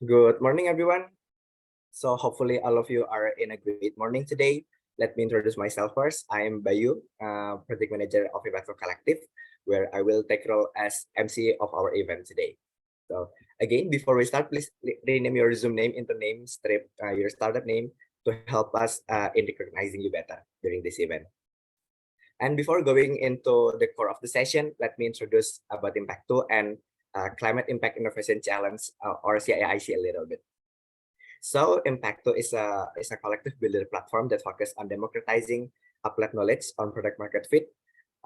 Good morning, everyone. So hopefully all of you are in a great morning today. Let me introduce myself first. I am Bayu, Project Manager of ImpacttoCollective, where I will take role as MC of our event today. So again, before we start, please rename your Zoom name into name strip, your startup name to help us in recognizing you better during this event. And before going into the core of the session, let me introduce about Impactto and Climate Impact Innovation Challenge or CIIC a little bit. So Impactto is a collective builder platform that focuses on democratizing applied knowledge on product market fit,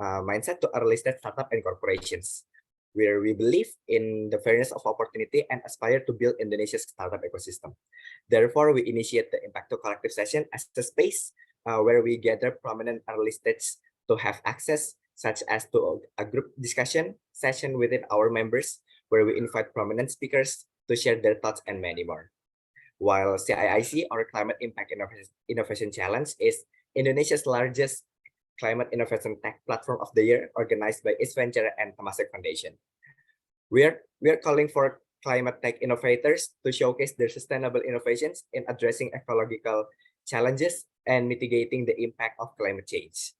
mindset to early stage startup and corporations, where we believe in the fairness of opportunity and aspire to build Indonesia's startup ecosystem. Therefore, we initiate the Impactto Collective session as a space where we gather prominent early stage to have access, such as to a group discussion session within our members, where we invite prominent speakers to share their thoughts and many more. While CIIC, or Climate Impact Innovation Challenge, is Indonesia's largest climate innovation tech platform of the year, organized by East Venture and Temasek Foundation. We are calling for climate tech innovators to showcase their sustainable innovations in addressing ecological challenges and mitigating the impact of climate change.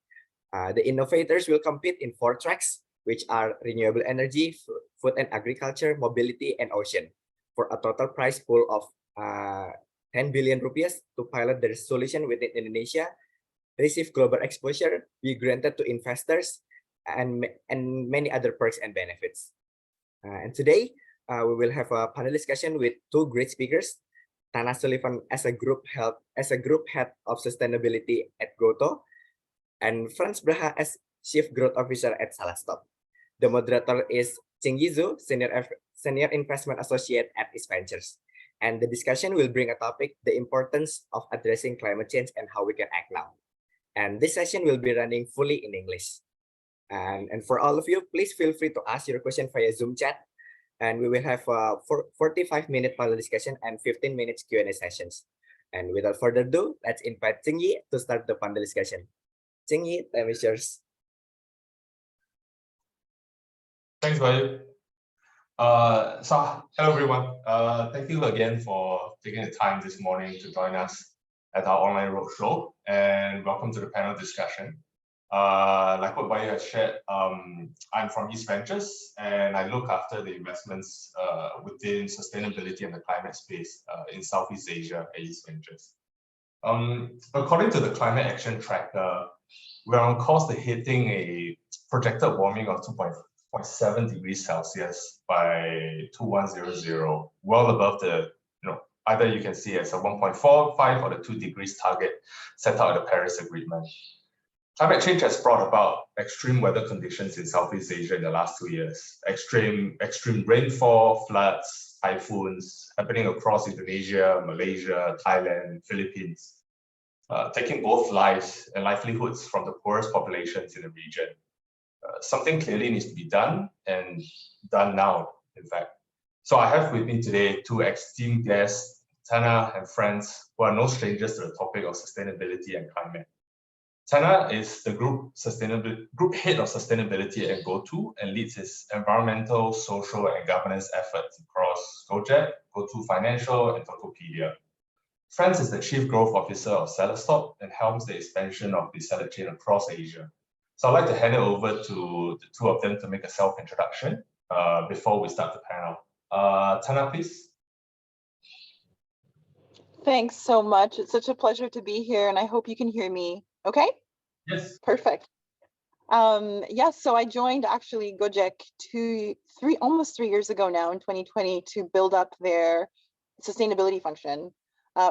The innovators will compete in 4 tracks, which are renewable energy, food and agriculture, mobility, and ocean, for a total prize pool of 10 billion rupiah to pilot their solution within Indonesia, receive global exposure, be granted to investors, and many other perks and benefits. And today, we will have a panel discussion with 2 great speakers. Tanah Sullivan as a group head of sustainability at GoTo, and Frantz Braha as Chief Growth Officer at SaladStop. The moderator is Zhengyi, Senior Investment Associate at East Ventures. And the discussion will bring a topic, the importance of addressing climate change and how we can act now. And this session will be running fully in English. And for all of you, please feel free to ask your question via Zoom chat. And we will have a 45-minute panel discussion and 15 minutes Q&A sessions. And without further ado, let's invite Zhengyi to start the panel discussion. Zhengyi, time is yours. Thanks, Bayu. Hello everyone. Thank you again for taking the time this morning to join us at our online roadshow, and welcome to the panel discussion. Like what Bayu has shared, I'm from East Ventures, and I look after the investments within sustainability and the climate space in Southeast Asia at East Ventures. According to the Climate Action Tracker, we're on course to hitting a projected warming of 2.7 degrees Celsius by 2100, well above the, either you can see as a 1.45 or the 2 degrees target set out in the Paris Agreement. Climate change has brought about extreme weather conditions in Southeast Asia in the last 2 years. Extreme rainfall, floods, typhoons happening across Indonesia, Malaysia, Thailand, Philippines, taking both lives and livelihoods from the poorest populations in the region. Something clearly needs to be done, and done now, in fact. So I have with me today 2 esteemed guests, Tanah and Frantz, who are no strangers to the topic of sustainability and climate. Tanah is the group head of sustainability at GoTo and leads its environmental, social, and governance efforts across Gojek, GoTo Financial, and Tokopedia. Frantz is the Chief Growth Officer of SaladStop and helms the expansion of the salad chain across Asia. So I'd like to hand it over to the 2 of them to make a self-introduction before we start the panel. Tanah, please. Thanks so much. It's such a pleasure to be here, and I hope you can hear me okay? Yes. Perfect. Yes, so I joined actually Gojek almost 3 years ago now in 2020 to build up their sustainability function.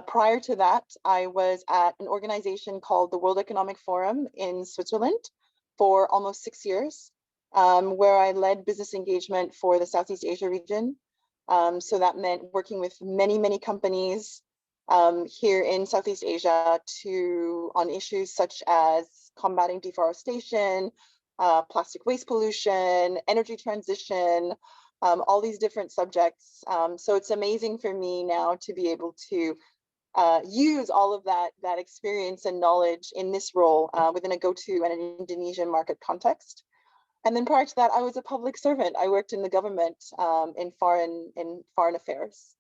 Prior to that, I was at an organization called the World Economic Forum in Switzerland for almost 6 years, where I led business engagement for the Southeast Asia region. So that meant working with many companies here in Southeast Asia on issues such as combating deforestation, plastic waste pollution, energy transition, all these different subjects. So it's amazing for me now to be able to use all of that experience and knowledge in this role within a GoTo and an Indonesian market context. And then prior to that, I was a public servant. I worked in the government in foreign affairs.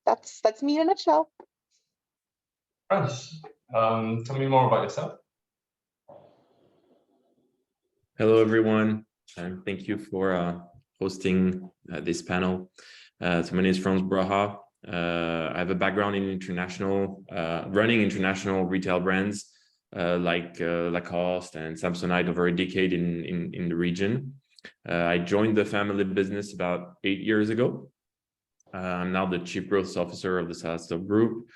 that's me in a nutshell. Frantz, tell me more about yourself. Hello, everyone, and thank you for hosting this panel. So my name is Frantz Braha. I have a background in running international retail brands like Lacoste and Samsonite over a decade in the region. I joined the family business about 8 years ago. I'm now the Chief Growth Officer of the SaladStop group.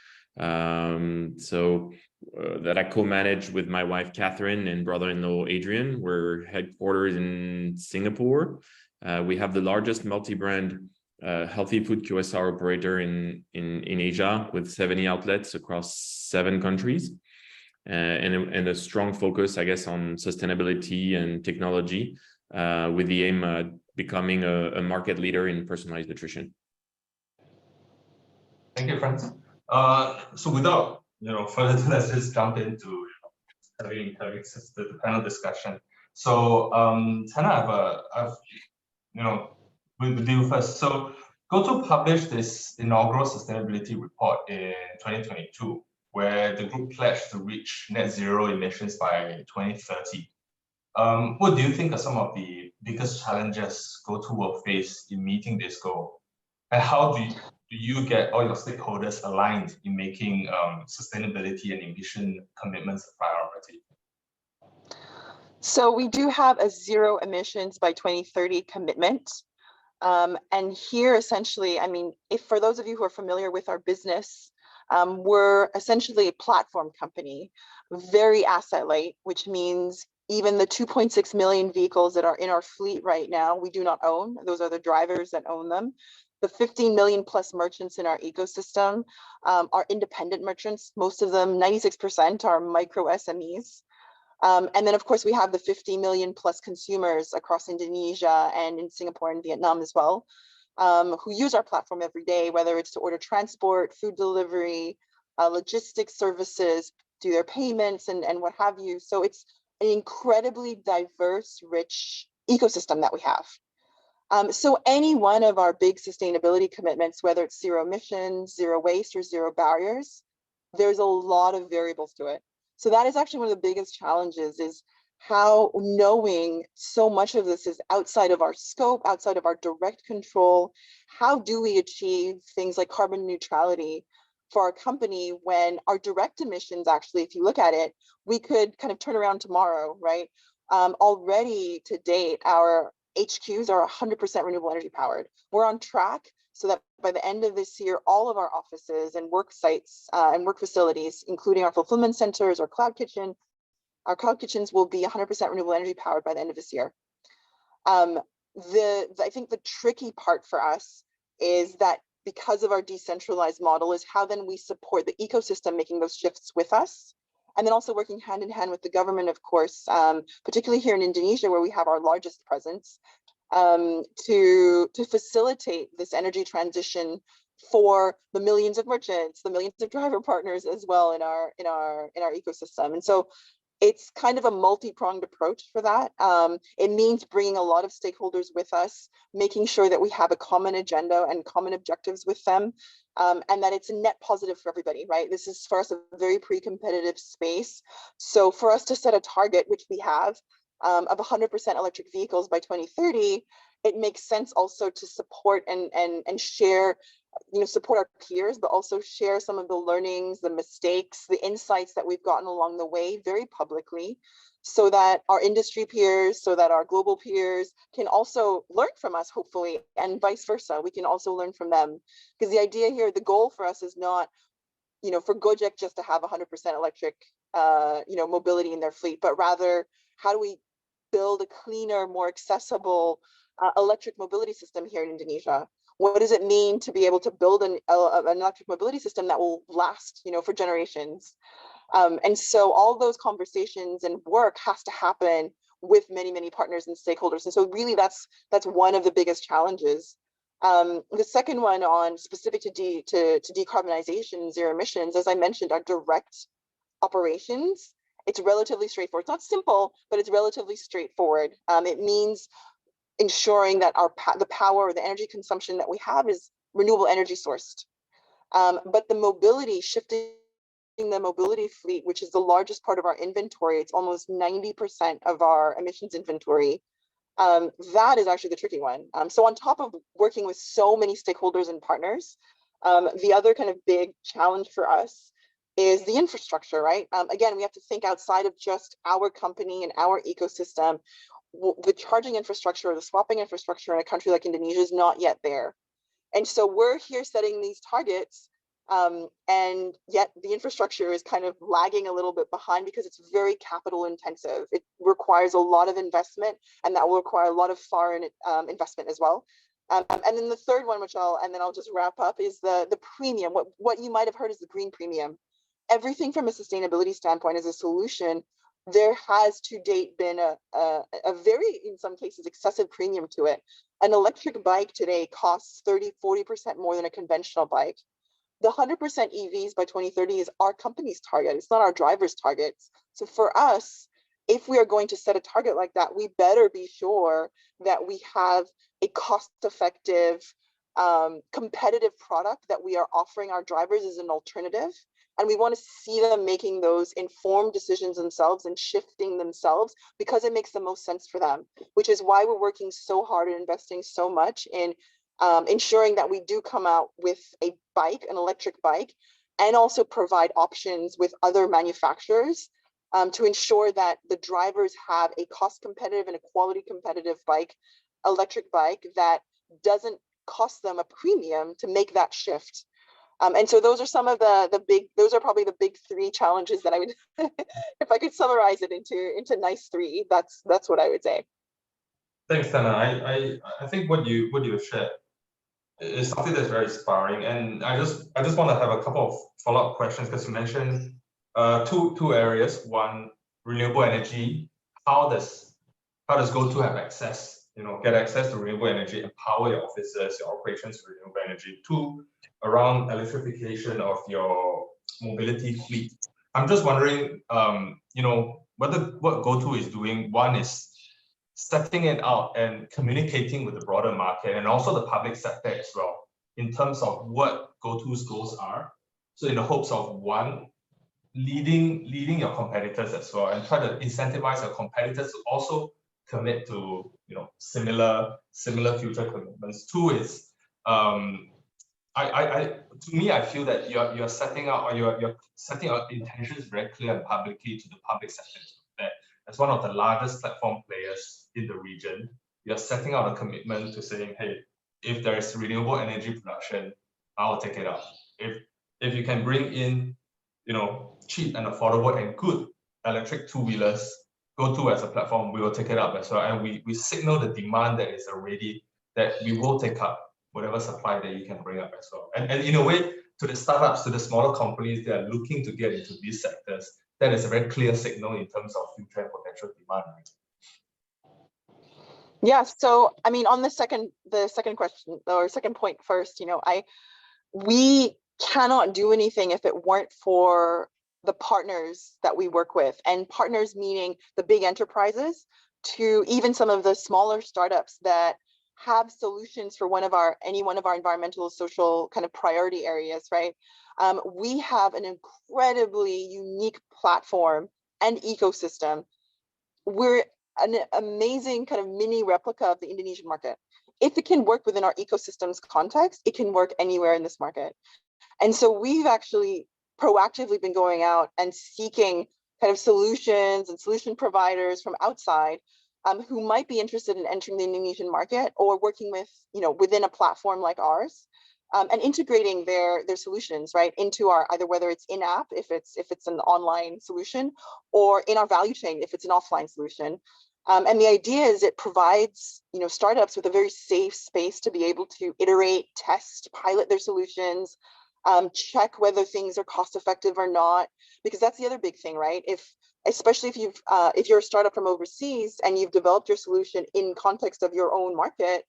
That I co-manage with my wife Catherine and brother-in-law Adrian. We're headquartered in Singapore. We have the largest multi-brand healthy food QSR operator in Asia, with 70 outlets across 7 countries, and a strong focus, I guess, on sustainability and technology, with the aim of becoming a market leader in personalized nutrition. Thank you, Frantz. So without further ado, let's just jump into having the panel discussion. So Tanah, with you first. So GoTo published this inaugural sustainability report in 2022, where the group pledged to reach net zero emissions by 2030. What do you think are some of the biggest challenges GoTo will face in meeting this goal? And how do you get all your stakeholders aligned in making sustainability and emission commitments a priority? So we do have a zero emissions by 2030 commitment. And here, essentially, I mean, if for those of you who are familiar with our business, we're essentially a platform company, very asset light, which means even the 2.6 million vehicles that are in our fleet right now, we do not own. Those are the drivers that own them. The 15 million plus merchants in our ecosystem are independent merchants. Most of them, 96%, are micro SMEs. And then, of course, we have the 50 million plus consumers across Indonesia and in Singapore and Vietnam as well, who use our platform every day, whether it's to order transport, food delivery, logistics services, do their payments and what have you. So it's an incredibly diverse, rich ecosystem that we have. So any one of our big sustainability commitments, whether it's zero emissions, zero waste, or zero barriers, there's a lot of variables to it. So that is actually one of the biggest challenges, is how knowing so much of this is outside of our scope, outside of our direct control. How do we achieve things like carbon neutrality for our company when our direct emissions, actually, if you look at it, we could kind of turn around tomorrow, right? Already to date, our HQs are 100% renewable energy powered. We're on track so that by the end of this year, all of our offices and work sites and work facilities, including our fulfillment centers or cloud kitchen, our cloud kitchens will be 100% renewable energy powered by the end of this year. I think the tricky part for us is that because of our decentralized model is how then we support the ecosystem making those shifts with us. And then also working hand in hand with the government, of course, particularly here in Indonesia, where we have our largest presence, to facilitate this energy transition for the millions of merchants, the millions of driver partners as well in our ecosystem. And so it's kind of a multi-pronged approach for that. It means bringing a lot of stakeholders with us, making sure that we have a common agenda and common objectives with them, and that it's a net positive for everybody, right? This is for us a very pre-competitive space. So for us to set a target, which we have, of 100% electric vehicles by 2030, it makes sense also to support and share, support our peers, but also share some of the learnings, the mistakes, the insights that we've gotten along the way very publicly, so that our industry peers, so that our global peers can also learn from us, hopefully, and vice versa. We can also learn from them. Because the idea here, the goal for us is not, for Gojek just to have 100% electric, mobility in their fleet, but rather, how do we build a cleaner, more accessible electric mobility system here in Indonesia? What does it mean to be able to build an electric mobility system that will last, for generations? And so all those conversations and work has to happen with many, many partners and stakeholders. And so really that's one of the biggest challenges. The second one on specific to decarbonization, zero emissions, as I mentioned, our direct operations, it's relatively straightforward. It's not simple, but it's relatively straightforward. It means ensuring that the power or the energy consumption that we have is renewable energy sourced. But the mobility, shifting the mobility fleet, which is the largest part of our inventory, it's almost 90% of our emissions inventory. That is actually the tricky one. So on top of working with so many stakeholders and partners, the other kind of big challenge for us is the infrastructure, right? Again, we have to think outside of just our company and our ecosystem. The charging infrastructure or the swapping infrastructure in a country like Indonesia is not yet there. And so we're here setting these targets, and yet the infrastructure is kind of lagging a little bit behind because it's very capital intensive. It requires a lot of investment, and that will require a lot of foreign investment as well. And then the third one, I'll just wrap up, is the premium. What you might have heard is the green premium. Everything from a sustainability standpoint as a solution, there has to date been a very, in some cases, excessive premium to it. An electric bike today costs 30–40% more than a conventional bike. The 100% EVs by 2030 is our company's target. It's not our drivers' targets. So for us, if we are going to set a target like that, we better be sure that we have a cost-effective, competitive product that we are offering our drivers as an alternative. And we want to see them making those informed decisions themselves and shifting themselves because it makes the most sense for them, which is why we're working so hard and investing so much in ensuring that we do come out with an electric bike, and also provide options with other manufacturers to ensure that the drivers have a cost competitive and a quality competitive electric bike that doesn't cost them a premium to make that shift. And so those are some of those are probably the big three challenges that I would, if I could summarize it into nice three, that's what I would say. Thanks, Tanah. I think what you shared is something that's very inspiring, and I just want to have a couple of follow-up questions, because you mentioned two areas. One, renewable energy. How does GoTo have access, get access to renewable energy, empower your offices, your operations with renewable energy? Two, around electrification of your mobility fleet. I'm just wondering, whether what GoTo is doing, one is setting it out and communicating with the broader market and also the public sector as well, in terms of what GoTo's goals are. So in the hopes of, one, leading your competitors as well, and try to incentivize your competitors to also commit to similar future commitments. Two is, to me, I feel that you're setting out, or you're setting out intentions very clear and publicly to the public sector. That as one of the largest platform players in the region, you're setting out a commitment to saying, hey, if there is renewable energy production, I'll take it up. If you can bring in, cheap and affordable and good electric two-wheelers, GoTo as a platform, we will take it up as well. And we signal the demand that is already, that we will take up whatever supply that you can bring up as well. And in a way, to the startups, to the smaller companies that are looking to get into these sectors, that is a very clear signal in terms of future and potential demand. Yeah, so I mean, on the second question, or second point first, we cannot do anything if it weren't for the partners that we work with, and partners meaning the big enterprises to even some of the smaller startups that have solutions for any one of our environmental, social kind of priority areas, right? We have an incredibly unique platform and ecosystem. We're an amazing kind of mini replica of the Indonesian market. If it can work within our ecosystem's context, it can work anywhere in this market. And so we've actually proactively been going out and seeking kind of solutions and solution providers from outside who might be interested in entering the Indonesian market, or working with, within a platform like ours, and integrating their solutions right into our, either whether it's in-app, if it's an online solution, or in our value chain, if it's an offline solution. And the idea is it provides, startups with a very safe space to be able to iterate, test, pilot their solutions, check whether things are cost effective or not, because that's the other big thing, right? Especially if you're a startup from overseas and you've developed your solution in context of your own market,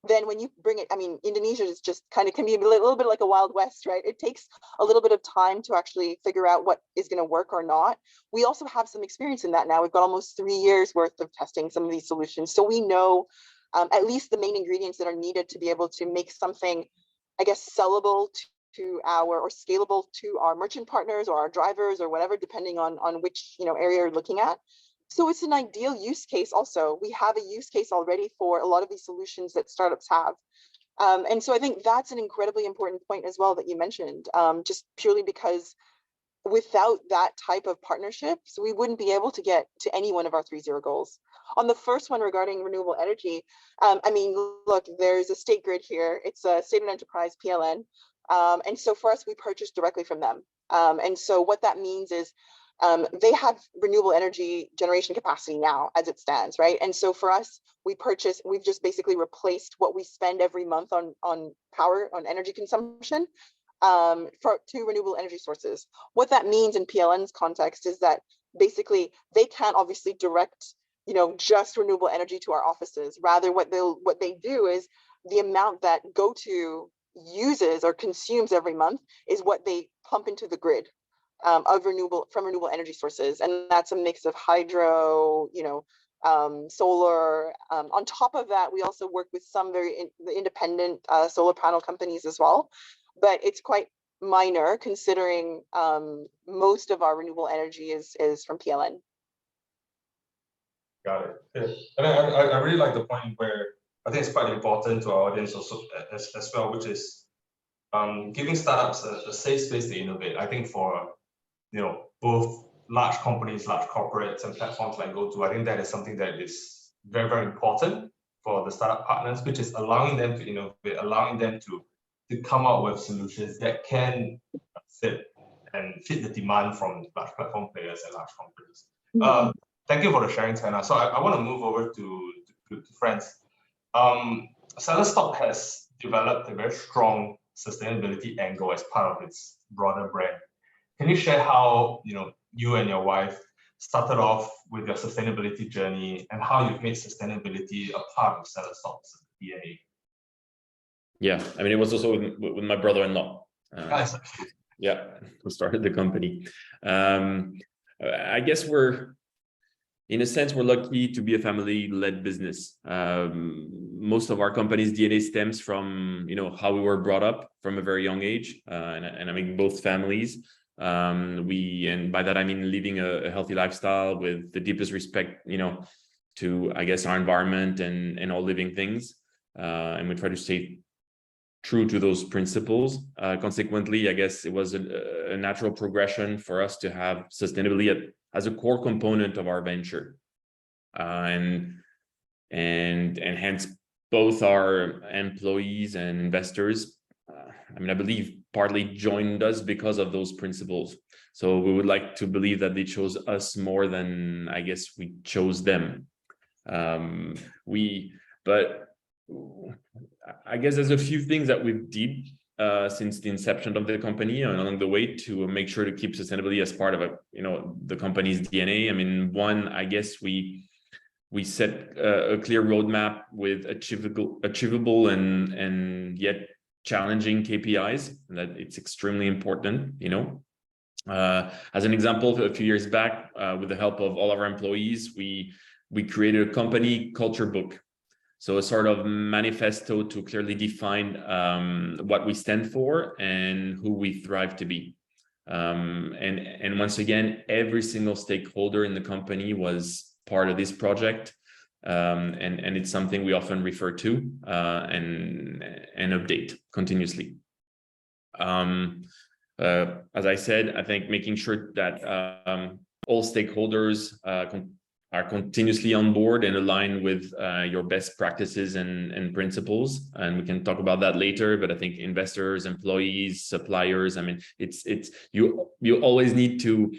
then when you bring it, I mean, Indonesia is just can be a little bit like a Wild West, right? It takes a little bit of time to actually figure out what is going to work or not. We also have some experience in that now. We've got almost 3 years worth of testing some of these solutions. So we know at least the main ingredients that are needed to be able to make something, I guess, sellable to our, or scalable to our merchant partners or our drivers or whatever, depending on which area you're looking at. So it's an ideal use case also. We have a use case already for a lot of these solutions that startups have. And so I think that's an incredibly important point as well that you mentioned, just purely because without that type of partnerships, we wouldn't be able to get to any one of our 3.0 goals. On the first one regarding renewable energy, I mean, look, there's a state grid here. It's a state and enterprise PLN. And so for us, we purchase directly from them. And so what that means is they have renewable energy generation capacity now as it stands, right? And so for us, we've just basically replaced what we spend every month on power, on energy consumption, to renewable energy sources. What that means in PLN's context is that basically they can't obviously direct, just renewable energy to our offices. Rather, what they do is the amount that GoTo uses or consumes every month is what they pump into the grid from renewable energy sources, and that's a mix of hydro, solar. On top of that, we also work with some very independent solar panel companies as well. But it's quite minor considering most of our renewable energy is from PLN. Got it. Yeah. And I really like the point where I think it's quite important to our audience also as well, which is giving startups a safe space to innovate. I think for both large companies, large corporates, and platforms like GoTo, I think that is something that is very, very important for the startup partners, which is allowing them to innovate, allowing them to come up with solutions that can fit the demand from large platform players and large companies. Mm-hmm. Thank you for the sharing, Tanah. So I want to move over to Frantz. SaladStop has developed a very strong sustainability angle as part of its broader brand. Can you share how you and your wife started off with your sustainability journey and how you've made sustainability a part of SaladStop's DNA? Yeah, I mean, it was also with my brother-in-law. Nice. Yeah, who started the company. I guess in a sense, we're lucky to be a family-led business. Most of our company's DNA stems from how we were brought up from a very young age, and I mean both families. And by that I mean living a healthy lifestyle with the deepest respect, to I guess our environment and all living things, and we try to stay true to those principles. Consequently, I guess it was a natural progression for us to have sustainability as a core component of our venture, and hence both our employees and investors, I believe partly joined us because of those principles. So we would like to believe that they chose us more than I guess we chose them. But I guess there's a few things that we've did since the inception of the company and along the way to make sure to keep sustainability as part of the company's DNA. I mean, one, I guess we set a clear roadmap with achievable and yet challenging KPIs, and that it's extremely important. As an example, a few years back, with the help of all of our employees, we created a company culture book. So a sort of manifesto to clearly define what we stand for and who we thrive to be. And once again, every single stakeholder in the company was part of this project. And it's something we often refer to and update continuously. As I said, I think making sure that all stakeholders are continuously on board and aligned with your best practices and principles. And we can talk about that later, but I think investors, employees, suppliers, I mean, you always need to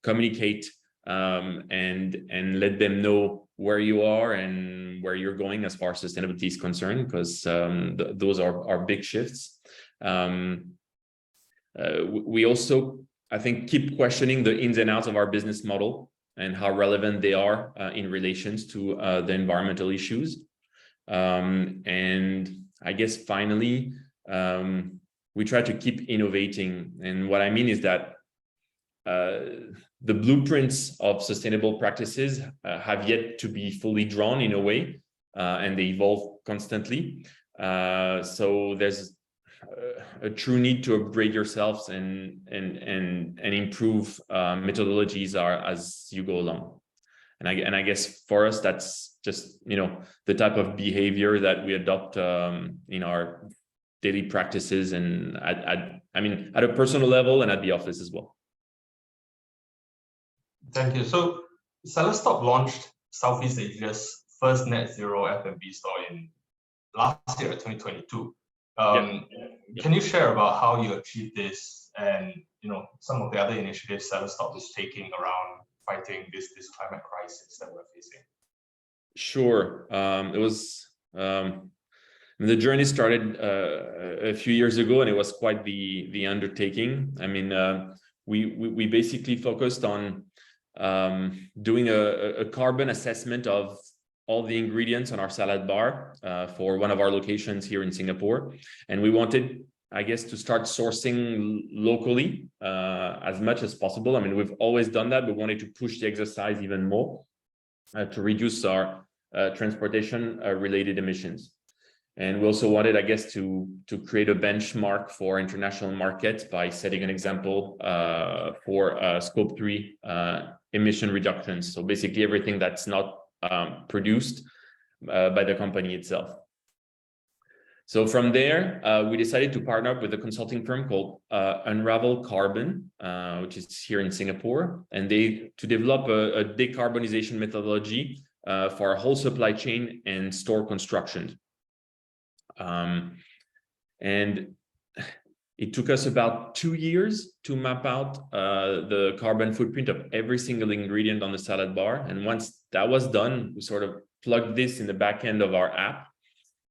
communicate and let them know where you are and where you're going as far as sustainability is concerned, because those are big shifts. We also, I think, keep questioning the ins and outs of our business model and how relevant they are in relations to the environmental issues. And I guess finally, we try to keep innovating. And what I mean is that the blueprints of sustainable practices have yet to be fully drawn in a way, and they evolve constantly. So there's, a true need to upgrade yourselves and improve methodologies as you go along. And I guess for us, that's just, you know, the type of behavior that we adopt in our daily practices and I mean, at a personal level and at the office as well. Thank you. So SaladStop launched Southeast Asia's first net zero F&B store in last year, 2022. Can you share about how you achieved this and, you know, some of the other initiatives SaladStop is taking around fighting this climate crisis that we're facing? Sure. It was the journey started a few years ago, and it was quite the undertaking. I mean, we basically focused on doing a carbon assessment of all the ingredients on our salad bar for one of our locations here in Singapore, and we wanted, I guess, to start sourcing locally as much as possible. I mean, we've always done that, but wanted to push the exercise even more to reduce our transportation related emissions. And we also wanted, I guess, to create a benchmark for international markets by setting an example for scope 3 emission reductions. So basically everything that's not produced by the company itself. So from there, we decided to partner up with a consulting firm called Unravel Carbon, which is here in Singapore, and to develop a decarbonization methodology for our whole supply chain and store construction. And it took us about 2 years to map out the carbon footprint of every single ingredient on the salad bar. And once that was done, we sort of plugged this in the back end of our app,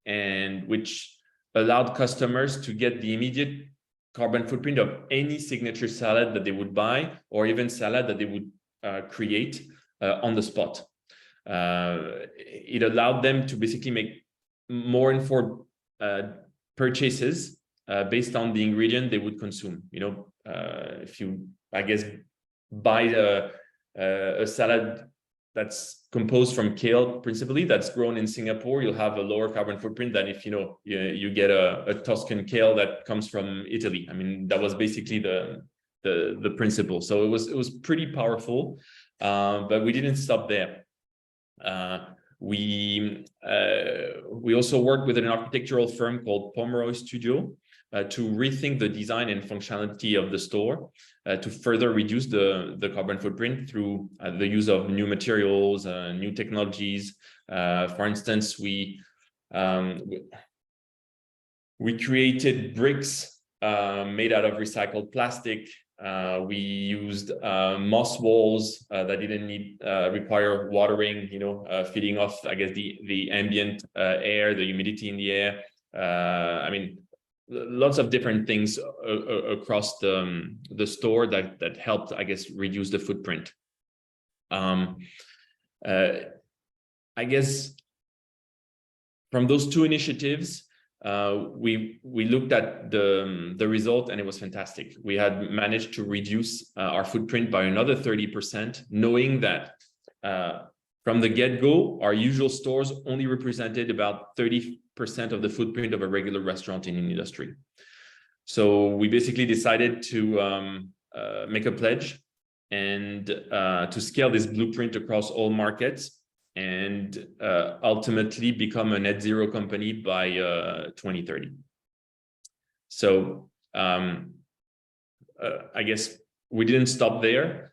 and which allowed customers to get the immediate carbon footprint of any signature salad that they would buy, or even salad that they would create on the spot. It allowed them to basically make more informed purchases based on the ingredient they would consume. You know, if you, I guess, buy a salad that's composed from kale, principally, that's grown in Singapore, you'll have a lower carbon footprint than if, you know, you get a Tuscan kale that comes from Italy. I mean, that was basically the principle. So it was pretty powerful, but we didn't stop there. We also worked with an architectural firm called Pomeroy Studio to rethink the design and functionality of the store to further reduce the carbon footprint through the use of new materials, new technologies. For instance, we created bricks made out of recycled plastic. We used moss walls that didn't require watering, you know, feeding off, I guess, the ambient air, the humidity in the air. I mean, lots of different things across the store that helped, I guess, reduce the footprint. I guess from those two initiatives, we looked at the result, and it was fantastic. We had managed to reduce our footprint by another 30%, knowing that from the get-go, our usual stores only represented about 30% of the footprint of a regular restaurant in the industry. So we basically decided to make a pledge and to scale this blueprint across all markets, and ultimately become a net zero company by 2030. So I guess we didn't stop there.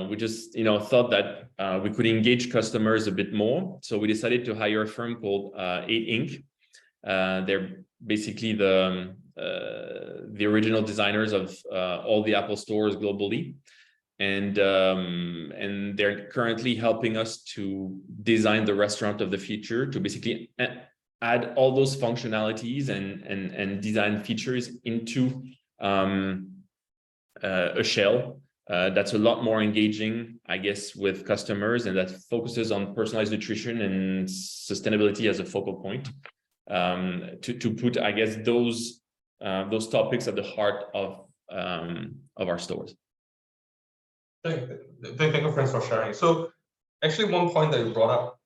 We just, you know, thought that we could engage customers a bit more. So we decided to hire a firm called 8Inc. They're basically the original designers of all the Apple stores globally. And they're currently helping us to design the restaurant of the future, to basically add all those functionalities and design features into a shell that's a lot more engaging, I guess, with customers, and that focuses on personalized nutrition and sustainability as a focal point, to put, I guess, those topics at the heart of our stores. Thank you, Frantz, for sharing. So actually, one point that you brought up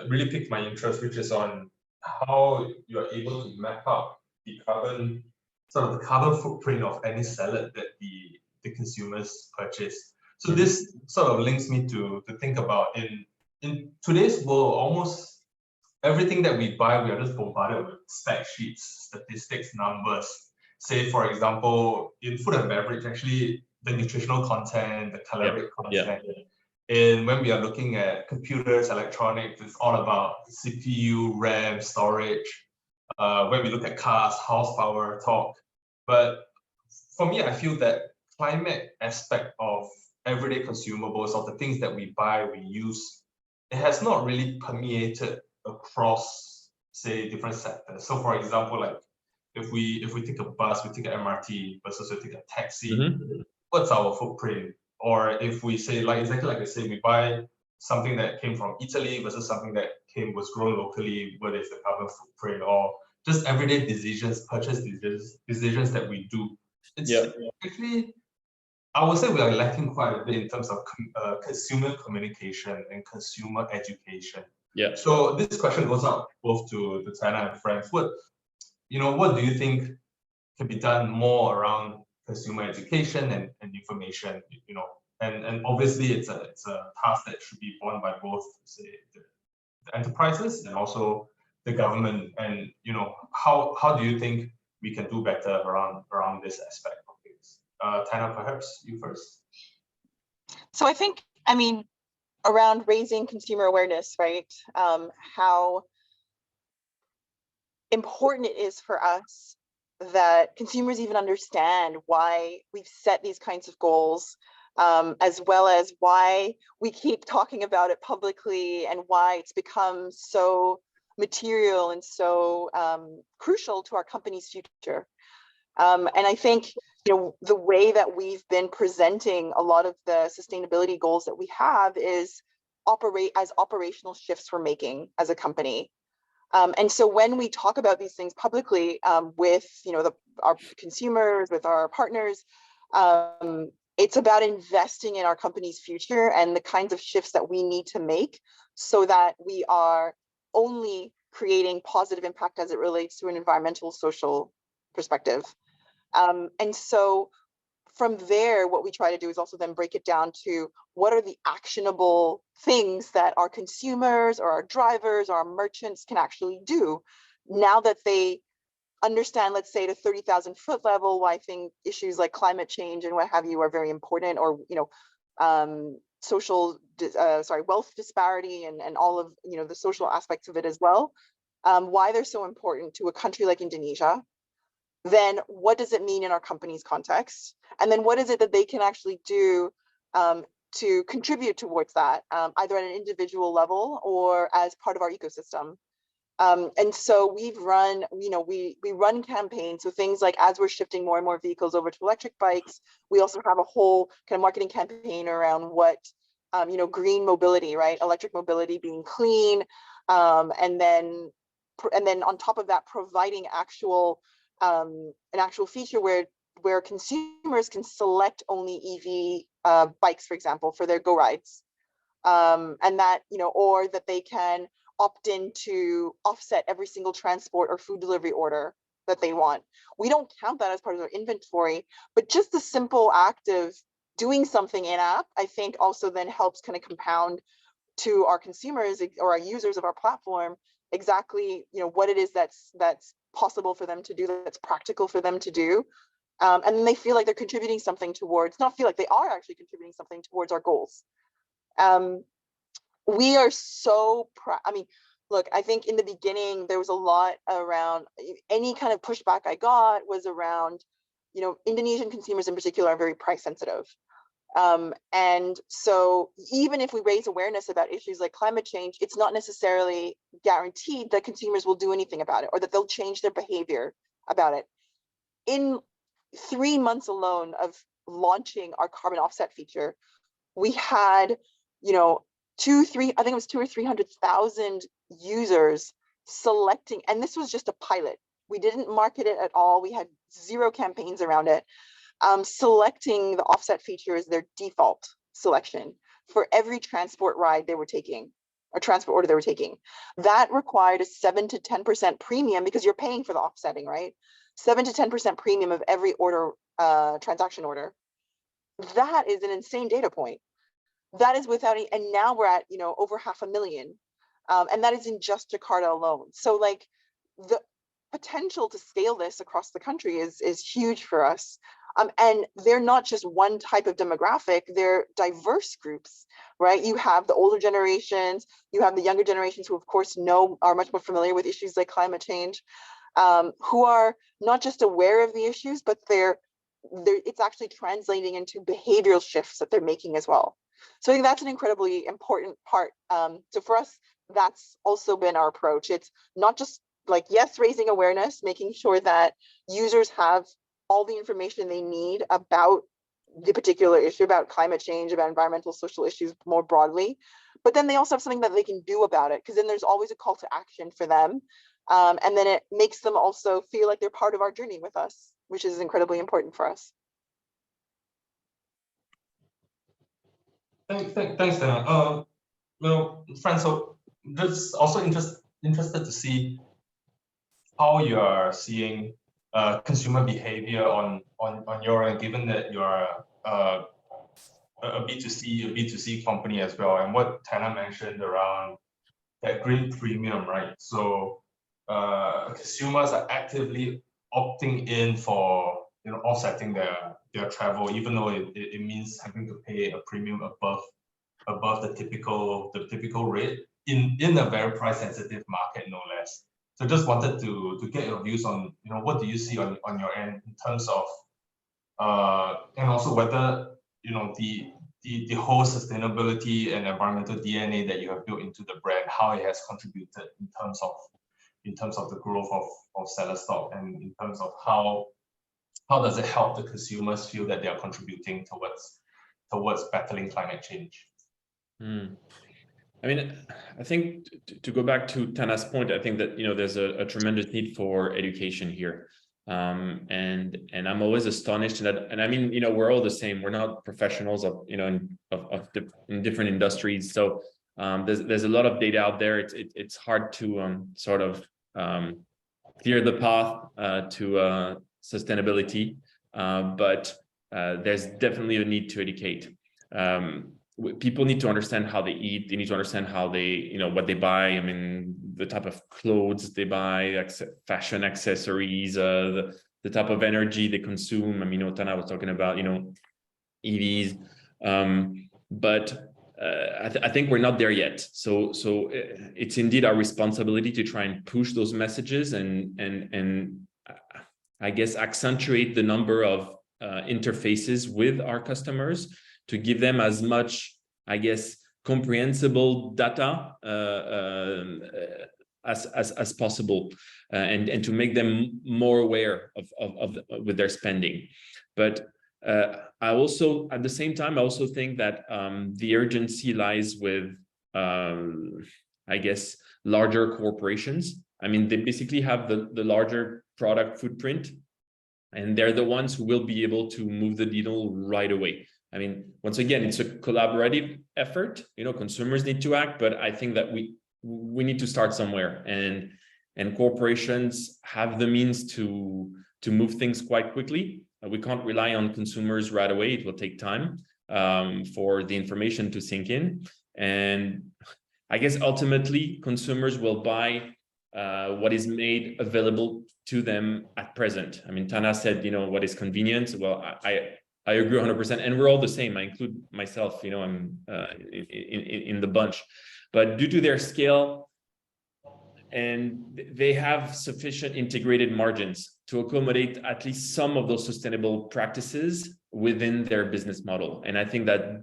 really piqued my interest, which is on how you're able to map out the carbon footprint of any salad that the consumers purchase. So this sort of links me to think about in today's world, almost everything that we buy, we are just bombarded with spec sheets, statistics, numbers. Say, for example, in food and beverage, actually, the nutritional content, the caloric content. And when we are looking at computers, electronics, it's all about CPU, RAM, storage. When we look at cars, horsepower, torque. But for me, I feel that climate aspect of everyday consumables, of the things that we buy, we use, it has not really permeated across, say, different sectors. So for example, like if we take a bus, we take an MRT versus we take a taxi, what's our footprint? Or if we say, like exactly like I say, we buy something that came from Italy versus something that was grown locally, what is the carbon footprint? Or just everyday decisions, purchase decisions that we do. It's actually, I would say we are lacking quite a bit in terms of consumer communication and consumer education. So this question goes out both to Tanah and Frantz. What do you think can be done more around consumer education and information? And obviously it's a task that should be borne by both, say, the enterprises and also the government. And how do you think we can do better around this aspect of things? Tanah, perhaps you first. So I think, around raising consumer awareness, right? How important it is for us that consumers even understand why we've set these kinds of goals, as well as why we keep talking about it publicly and why it's become so material and so crucial to our company's future. And I think the way that we've been presenting a lot of the sustainability goals that we have is operate as operational shifts we're making as a company. And so when we talk about these things publicly with our consumers, with our partners, it's about investing in our company's future and the kinds of shifts that we need to make so that we are only creating positive impact as it relates to an environmental, social perspective. And so from there, what we try to do is also then break it down to what are the actionable things that our consumers or our drivers or our merchants can actually do now that they understand, let's say, the 30,000 foot level, why issues like climate change and what have you are very important, or wealth disparity and all of the social aspects of it as well, why they're so important to a country like Indonesia. Then what does it mean in our company's context? And then what is it that they can actually do to contribute towards that, either at an individual level or as part of our ecosystem? And so we've run, we run campaigns. So things like, as we're shifting more and more vehicles over to electric bikes, we also have a whole kind of marketing campaign around what, green mobility, right? Electric mobility being clean. And then on top of that, providing an actual feature where consumers can select only EV bikes, for example, for their Go rides. And that, or that they can opt in to offset every single transport or food delivery order that they want. We don't count that as part of their inventory, but just the simple act of doing something in app, I think also then helps kind of compound to our consumers or our users of our platform exactly, what it is that's possible for them to do, that's practical for them to do. And then they feel like they're contributing something towards, not feel like they are actually contributing something towards our goals. We are so proud. Look, I think in the beginning, there was a lot around, any kind of pushback I got was around, Indonesian consumers in particular are very price sensitive. And so even if we raise awareness about issues like climate change, it's not necessarily guaranteed that consumers will do anything about it or that they'll change their behavior about it. In 3 months alone of launching our carbon offset feature, we had, 200,000 or 300,000 users selecting, and this was just a pilot. We didn't market it at all. We had 0 campaigns around it. Selecting the offset feature as their default selection for every transport ride they were taking. a transport order they were taking. That required a 7 to 10% premium because you're paying for the offsetting, right? 7 to 10% premium of every order, transaction order. That is an insane data point. That is without, and now we're at, over 500,000. And that is in just Jakarta alone. So like the potential to scale this across the country is huge for us. And they're not just one type of demographic, they're diverse groups, right? You have the older generations, you have the younger generations who of course are much more familiar with issues like climate change, who are not just aware of the issues, but it's actually translating into behavioral shifts that they're making as well. So I think that's an incredibly important part. So for us, that's also been our approach. It's not just like, yes, raising awareness, making sure that users have all the information they need about the particular issue, about climate change, about environmental, social issues more broadly, but then they also have something that they can do about it, because then there's always a call to action for them. And then it makes them also feel like they're part of our journey with us, which is incredibly important for us. Thanks, Tanah. Well, Frantz, so just also interested to see how you are seeing consumer behavior on your end, given that you're a B2C company as well, and what Tanah mentioned around that green premium, right? So consumers are actively opting in for offsetting their travel, even though it means having to pay a premium above the typical rate in a very price sensitive market, no less. So just wanted to get your views on what do you see on your end in terms of and also whether the whole sustainability and environmental DNA that you have built into the brand, how it has contributed in terms of the growth of SaladStop, and in terms of how does it help the consumers feel that they are contributing towards battling climate change. I mean, I think to go back to Tanah's point, I think that there's a tremendous need for education here, and I'm always astonished that, and I mean, we're all the same. We're not professionals of in different industries, so there's a lot of data out there. It's hard to sort of clear the path to sustainability, but there's definitely a need to educate. People need to understand how they eat. They need to understand how they, what they buy. I mean, the type of clothes they buy, fashion accessories, the type of energy they consume. I mean, Tanah was talking about, EVs, but I think we're not there yet. So it's indeed our responsibility to try and push those messages and I guess accentuate the number of interfaces with our customers, to give them as much, I guess, comprehensible data as possible, and to make them more aware of with their spending. But I also, at the same time, I also think that the urgency lies with, I guess, larger corporations. I mean, they basically have the larger product footprint, and they're the ones who will be able to move the needle right away. I mean, once again, it's a collaborative effort. Consumers need to act, but I think that we need to start somewhere, and corporations have the means to move things quite quickly. We can't rely on consumers right away. It will take time for the information to sink in, and I guess ultimately consumers will buy what is made available to them at present. I mean, Tanah said, what is convenient? Well, I agree 100%, and we're all the same. I include myself, I'm in the bunch. But due to their scale, and they have sufficient integrated margins to accommodate at least some of those sustainable practices within their business model. And I think that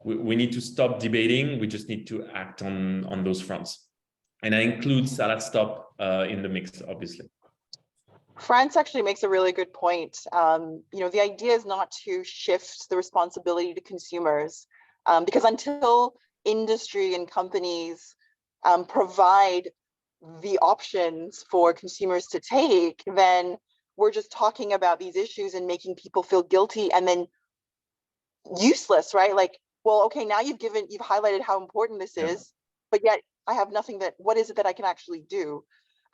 we need to stop debating. We just need to act on those fronts. And I include SaladStop in the mix, obviously. Frantz actually makes a really good point. The idea is not to shift the responsibility to consumers, because until industry and companies provide the options for consumers to take, then we're just talking about these issues and making people feel guilty and then useless, right? Like, well, okay, now you've highlighted how important this is. but yet I have nothing what is it that I can actually do?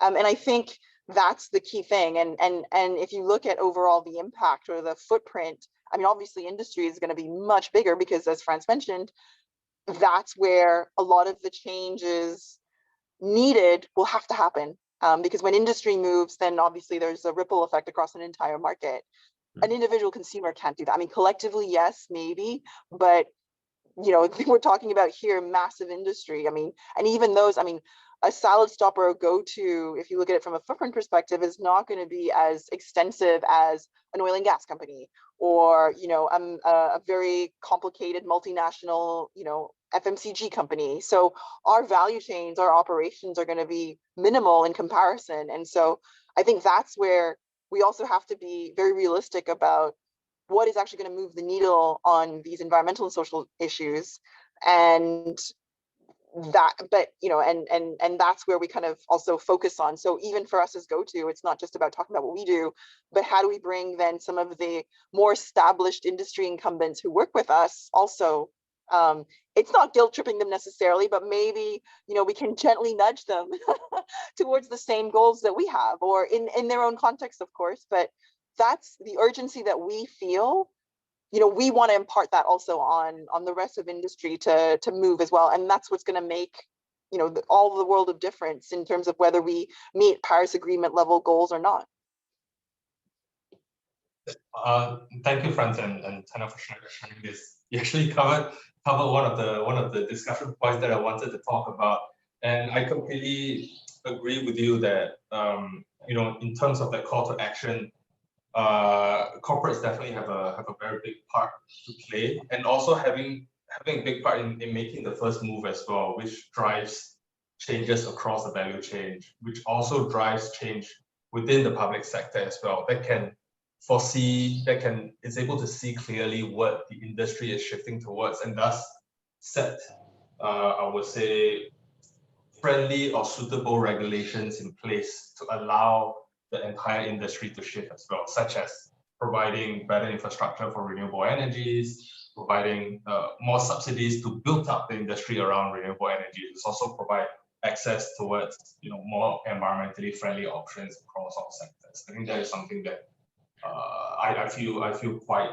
And I think that's the key thing. And if you look at overall the impact or the footprint, I mean, obviously industry is going to be much bigger because, as Frantz mentioned, that's where a lot of the changes needed will have to happen. Because when industry moves, then obviously there's a ripple effect across an entire market. An individual consumer can't do that. I mean, collectively, yes, maybe, but we're talking about here massive industry. I mean, and even those, I mean, a SaladStop or a GoTo, if you look at it from a footprint perspective, is not going to be as extensive as an oil and gas company, or a very complicated multinational FMCG company. So our value chains, our operations are going to be minimal in comparison. And so I think that's where we also have to be very realistic about what is actually going to move the needle on these environmental and social issues. And that, but and that's where we kind of also focus on. So even for us as GoTo, it's not just about talking about what we do, but how do we bring then some of the more established industry incumbents who work with us also. It's not guilt tripping them necessarily, but maybe we can gently nudge them towards the same goals that we have, or in their own context, of course. But that's the urgency that we feel. We want to impart that also on the rest of industry to move as well, and that's what's going to make all the world of difference in terms of whether we meet Paris Agreement level goals or not. Thank you, Frantz and Tanah, for sharing this. You actually covered one of the discussion points that I wanted to talk about, and I completely agree with you that in terms of that call to action, corporates definitely have a very big part to play, and also having a big part in making the first move as well, which drives changes across the value chain, which also drives change within the public sector as well. Is able to see clearly what the industry is shifting towards, and thus set, I would say, friendly or suitable regulations in place to allow the entire industry to shift as well, such as providing better infrastructure for renewable energies, providing more subsidies to build up the industry around renewable energies. It's also provide access towards more environmentally friendly options across all sectors. I think that is something that I feel quite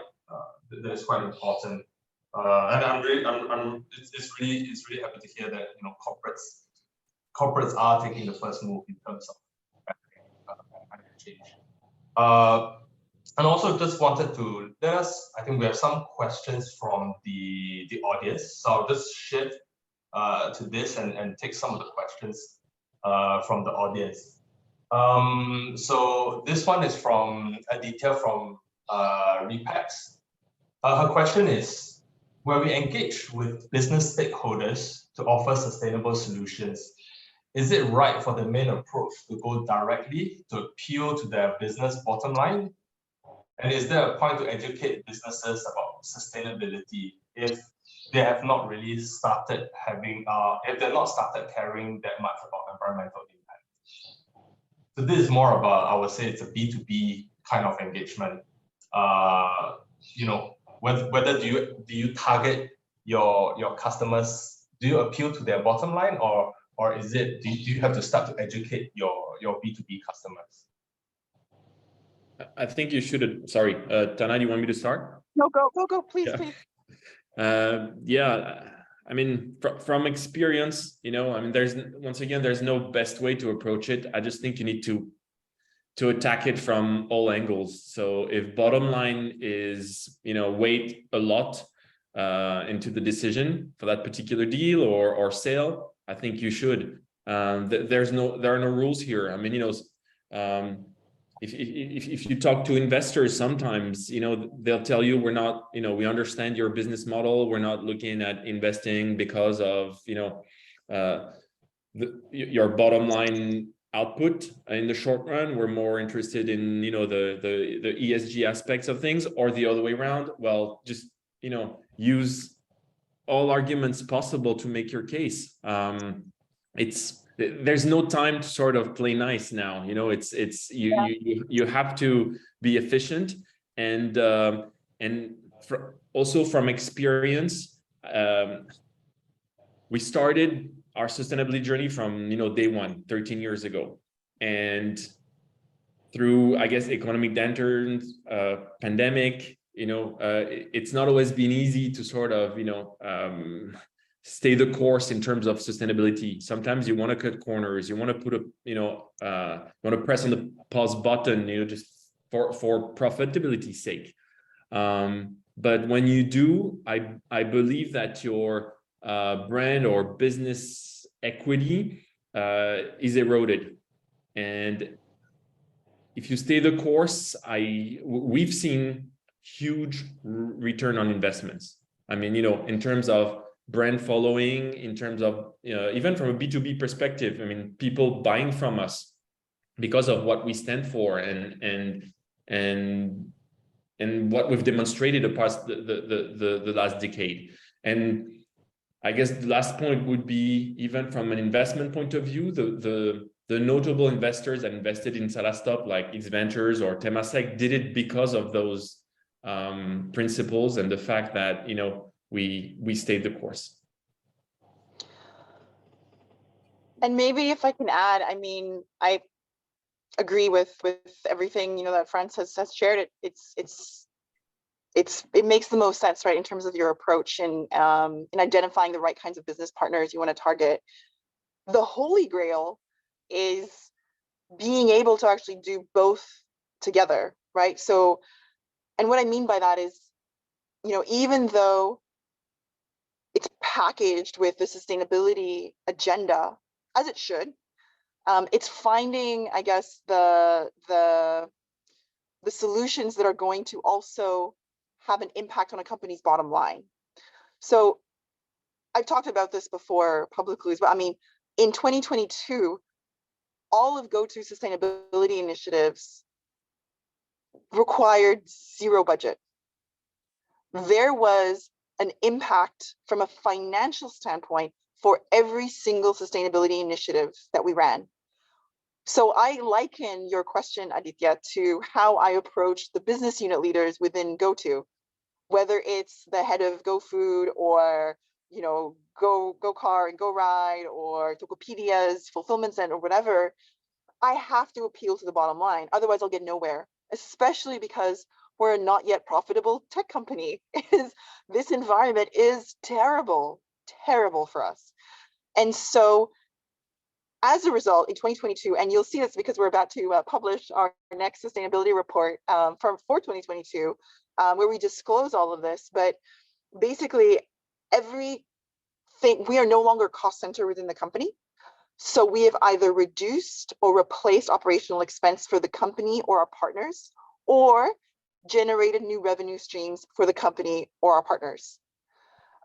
that is quite important, and I'm really happy to hear that corporates are taking the first move in terms of change. And also just wanted to I think we have some questions from the audience, so I'll just shift to this and take some of the questions from the audience. So this one is from Aditya from Repax. Her question is, where we engage with business stakeholders to offer sustainable solutions, is it right for the main approach to go directly to appeal to their business bottom line? And is there a point to educate businesses about sustainability if they have not really started if they're not started caring that much about environmental impact? So this is more about, I would say, it's a B2B kind of engagement. Whether do you target your customers? Do you appeal to their bottom line, or is it do you have to start to educate your B2B customers? I think you should. Sorry, Tanah, do you want me to start? No, go, please, please. Yeah, I mean, from experience, I mean, there's no best way to approach it. I just think you need to attack it from all angles. So if bottom line is, weight a lot into the decision for that particular deal or sale, I think you should. There are no rules here. I mean, if you talk to investors, sometimes they'll tell you we're not, we understand your business model. We're not looking at investing because of your bottom line output in the short run. We're more interested in the ESG aspects of things, or the other way around. Well, just use all arguments possible to make your case. There's no time to sort of play nice now. You have to be efficient, and also from experience, we started our sustainability journey from day one, 13 years ago. And through, I guess, economic downturns, pandemic, it's not always been easy to sort of, stay the course in terms of sustainability. Sometimes you want to cut corners, you want to put want to press on the pause button, just for profitability's sake. But when you do, I believe that your brand or business equity is eroded. And if you stay the course, we've seen huge return on investments. I mean, in terms of brand following, in terms of, even from a B2B perspective, I mean, people buying from us because of what we stand for and what we've demonstrated across the last decade. And I guess the last point would be, even from an investment point of view, the notable investors that invested in SaladStop, like its Ventures or Temasek, did it because of those principles and the fact that we stayed the course. And maybe if I can add, I mean, I agree with everything that Frantz has shared. It makes the most sense, right, in terms of your approach in identifying the right kinds of business partners you want to target. The holy grail is being able to actually do both together, right? So, and what I mean by that is, even though it's packaged with the sustainability agenda, as it should, it's finding, I guess, the solutions that are going to also have an impact on a company's bottom line. So I've talked about this before publicly, but I mean, in 2022, all of GoTo sustainability initiatives required zero budget. There was an impact from a financial standpoint for every single sustainability initiative that we ran. So I liken your question, Aditya, to how I approach the business unit leaders within GoTo, whether it's the head of GoFood or GoCar and GoRide or Tokopedia's fulfillment center or whatever. I have to appeal to the bottom line. Otherwise, I'll get nowhere, especially because we're a not yet profitable tech company. This environment is terrible for us. And so as a result, in 2022, and you'll see this because we're about to publish our next sustainability report for 2022, where we disclose all of this. But basically, we are no longer cost center within the company. So we have either reduced or replaced operational expense for the company or our partners, or generated new revenue streams for the company or our partners.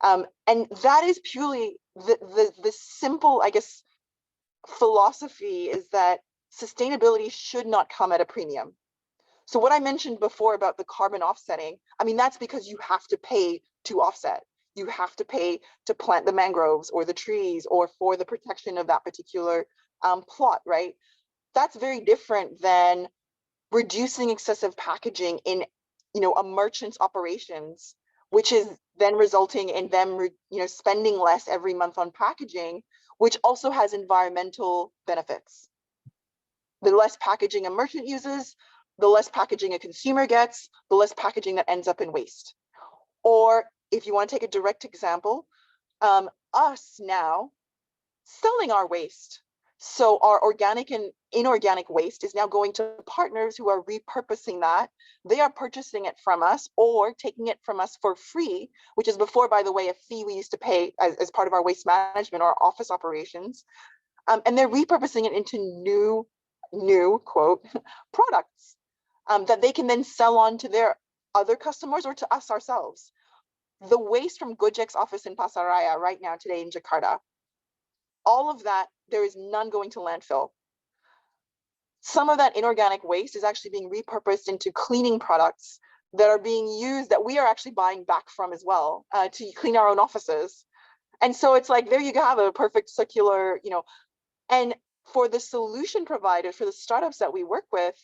And that is purely the simple, I guess, philosophy is that sustainability should not come at a premium. So what I mentioned before about the carbon offsetting, I mean, that's because you have to pay to offset. You have to pay to plant the mangroves or the trees or for the protection of that particular plot, right? That's very different than reducing excessive packaging in, a merchant's operations, which is then resulting in them, spending less every month on packaging, which also has environmental benefits. The less packaging a merchant uses, the less packaging a consumer gets, the less packaging that ends up in waste. Or if you want to take a direct example, us now selling our waste. So our organic and inorganic waste is now going to partners who are repurposing that. They are purchasing it from us or taking it from us for free, which is before, by the way, a fee we used to pay as part of our waste management or our office operations. And they're repurposing it into new quote products that they can then sell on to their other customers or to us ourselves. The waste from Gojek's office in Pasaraya right now today in Jakarta, all of that, there is none going to landfill. Some of that inorganic waste is actually being repurposed into cleaning products that are being used, that we are actually buying back from as well, to clean our own offices. And so it's like, there you have a perfect circular, and for the solution providers, for the startups that we work with,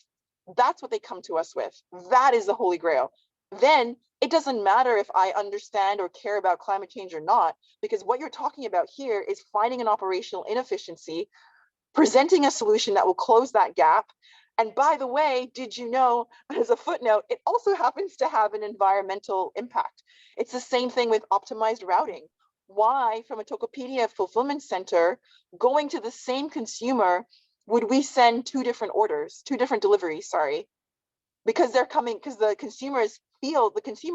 that's what they come to us with. That is the holy grail. then it doesn't matter if I understand or care about climate change or not, because what you're talking about here is finding an operational inefficiency, presenting a solution that will close that gap. And by the way, did you know, as a footnote, it also happens to have an environmental impact. It's the same thing with optimized routing. Why, from a Tokopedia fulfillment center, going to the same consumer, would we send two different deliveries, sorry? Because they're coming, because the consumer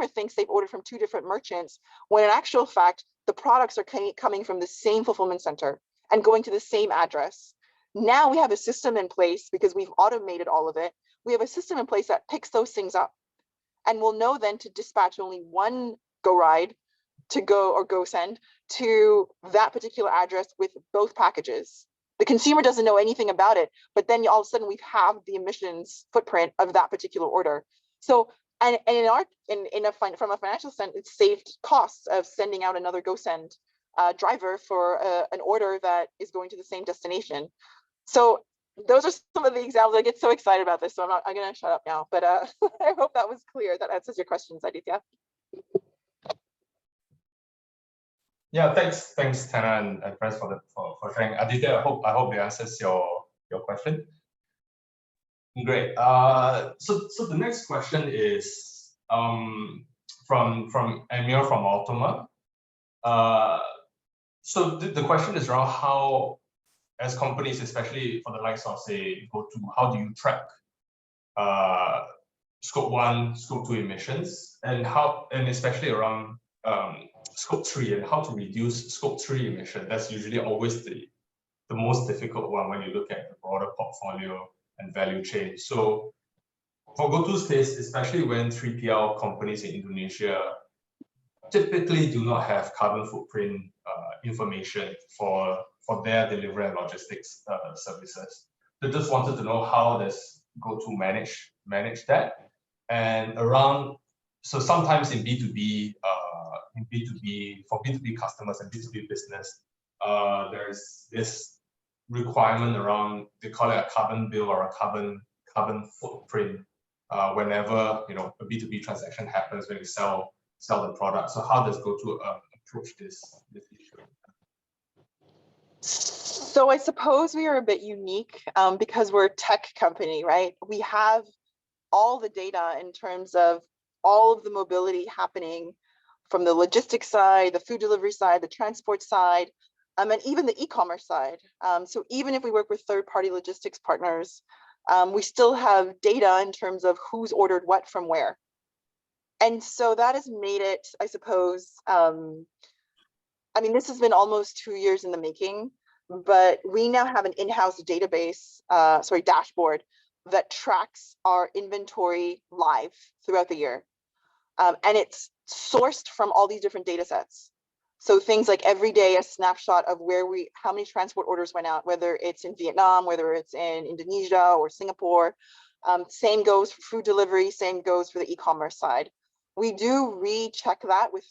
thinks they've ordered from two different merchants, when in actual fact, the products are coming from the same fulfillment center and going to the same address. Now we have a system in place, because we've automated all of it. We have a system in place that picks those things up, and we'll know then to dispatch only one GoRide to go send to that particular address with both packages. The consumer doesn't know anything about it, but then all of a sudden we have the emissions footprint of that particular order. So, and from a financial sense, it saved costs of sending out another GoSend driver for an order that is going to the same destination. So those are some of the examples. I get so excited about this, so I'm going to shut up now. But I hope that was clear. That answers your questions, Aditya. Yeah, thanks, Tanah and Frantz for sharing. Aditya, I hope it answers your question. Great. So the next question is from Emil from Ultima. So the question is around how, as companies, especially for the likes of say GoTo, how do you track scope 1, scope 2 emissions, and especially around scope 3 and how to reduce scope 3 emission. That's usually always the most difficult one when you look at the broader portfolio and value chain. So for GoTo's case, especially when 3PL companies in Indonesia typically do not have carbon footprint information for their delivery and logistics services. They just wanted to know how does GoTo manage that, and around, so sometimes in B2B, for B2B customers and B2B business, there's this requirement around, they call it a carbon bill or a carbon footprint whenever a B2B transaction happens, when you sell the product. So how does GoTo approach this issue? So I suppose we are a bit unique because we're a tech company, right? We have all the data in terms of all of the mobility happening from the logistics side, the food delivery side, the transport side, and even the e-commerce side. So even if we work with third-party logistics partners, we still have data in terms of who's ordered what from where. And so that has made it, I suppose, this has been almost 2 years in the making, but we now have an in-house database, dashboard that tracks our inventory live throughout the year. And it's sourced from all these different data sets. So things like every day, a snapshot of how many transport orders went out, whether it's in Vietnam, whether it's in Indonesia or Singapore. Same goes for food delivery, same goes for the e-commerce side. We do recheck that with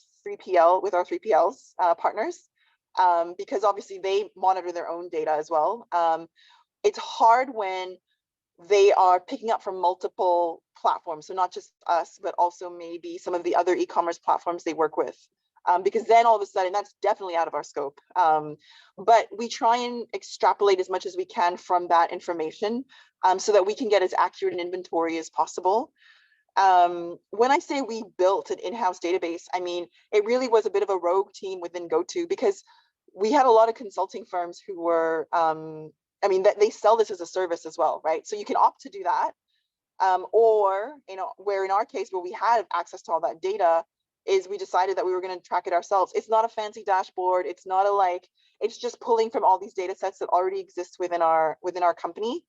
our 3PLs partners, because obviously they monitor their own data as well. It's hard when they are picking up from multiple platforms, so not just us, but also maybe some of the other e-commerce platforms they work with, because then all of a sudden that's definitely out of our scope. But we try and extrapolate as much as we can from that information, so that we can get as accurate an inventory as possible. When I say we built an in-house database, it really was a bit of a rogue team within GoTo, because we had a lot of consulting firms who were, that they sell this as a service as well, right? So you can opt to do that, or where in our case, where we had access to all that data, is we decided that we were going to track it ourselves. It's not a fancy dashboard. It's not it's just pulling from all these data sets that already exist within our company.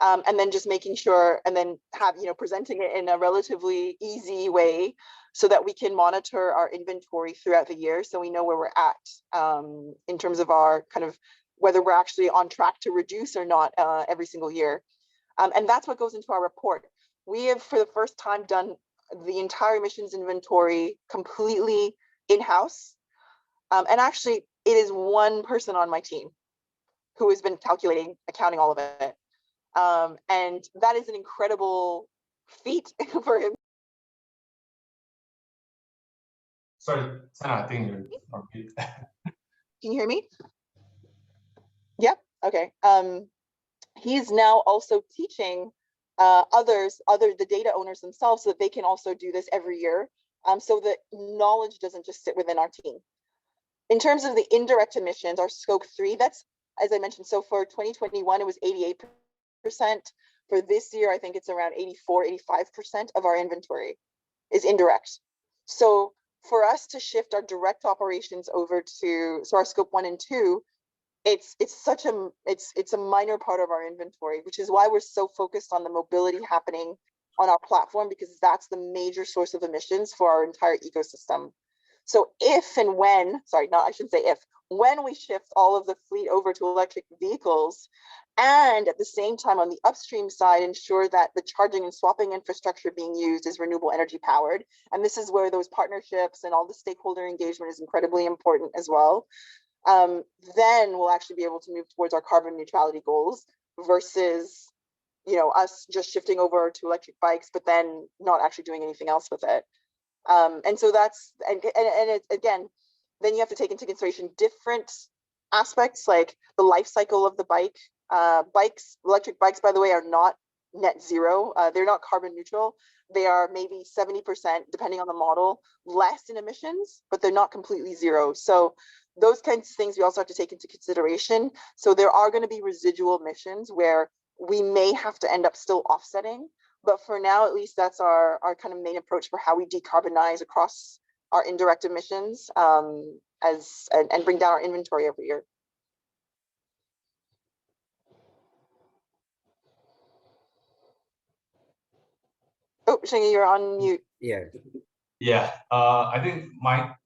And then just making sure, and then presenting it in a relatively easy way so that we can monitor our inventory throughout the year, so we know where we're at in terms of our whether we're actually on track to reduce or not every single year. And that's what goes into our report. We have, for the first time, done the entire emissions inventory completely in-house. And actually, it is one person on my team who has been accounting all of it. And that is an incredible feat for him Sorry, Tanah, I think you're on mute. Can you hear me? Yeah, okay. He's now also teaching the data owners themselves so that they can also do this every year. So the knowledge doesn't just sit within our team. In terms of the indirect emissions, our scope 3, that's, as I mentioned, so for 2021, it was 88%. For this year, I think it's around 84, 85% of our inventory is indirect. So for us to shift our direct operations over to, so our scope 1 and 2, it's a minor part of our inventory, which is why we're so focused on the mobility happening on our platform, because that's the major source of emissions for our entire ecosystem. So if and when, sorry, no, I shouldn't say if, when we shift all of the fleet over to electric vehicles, and at the same time on the upstream side, ensure that the charging and swapping infrastructure being used is renewable energy powered. And this is where those partnerships and all the stakeholder engagement is incredibly important as well. Then we'll actually be able to move towards our carbon neutrality goals versus, you know, us just shifting over to electric bikes, but then not actually doing anything else with it. And so that's, and it, again, then you have to take into consideration different aspects like the life cycle of the bike. Electric bikes, by the way, are not net zero. They're not carbon neutral. They are maybe 70%, depending on the model, less in emissions, but they're not completely zero. So those kinds of things we also have to take into consideration. So there are going to be residual emissions where we may have to end up still offsetting. But for now, at least that's our kind of main approach for how we decarbonize across our indirect emissions and bring down our inventory every year. Oh, Zhengyi, you're on mute. Yeah. Yeah, I think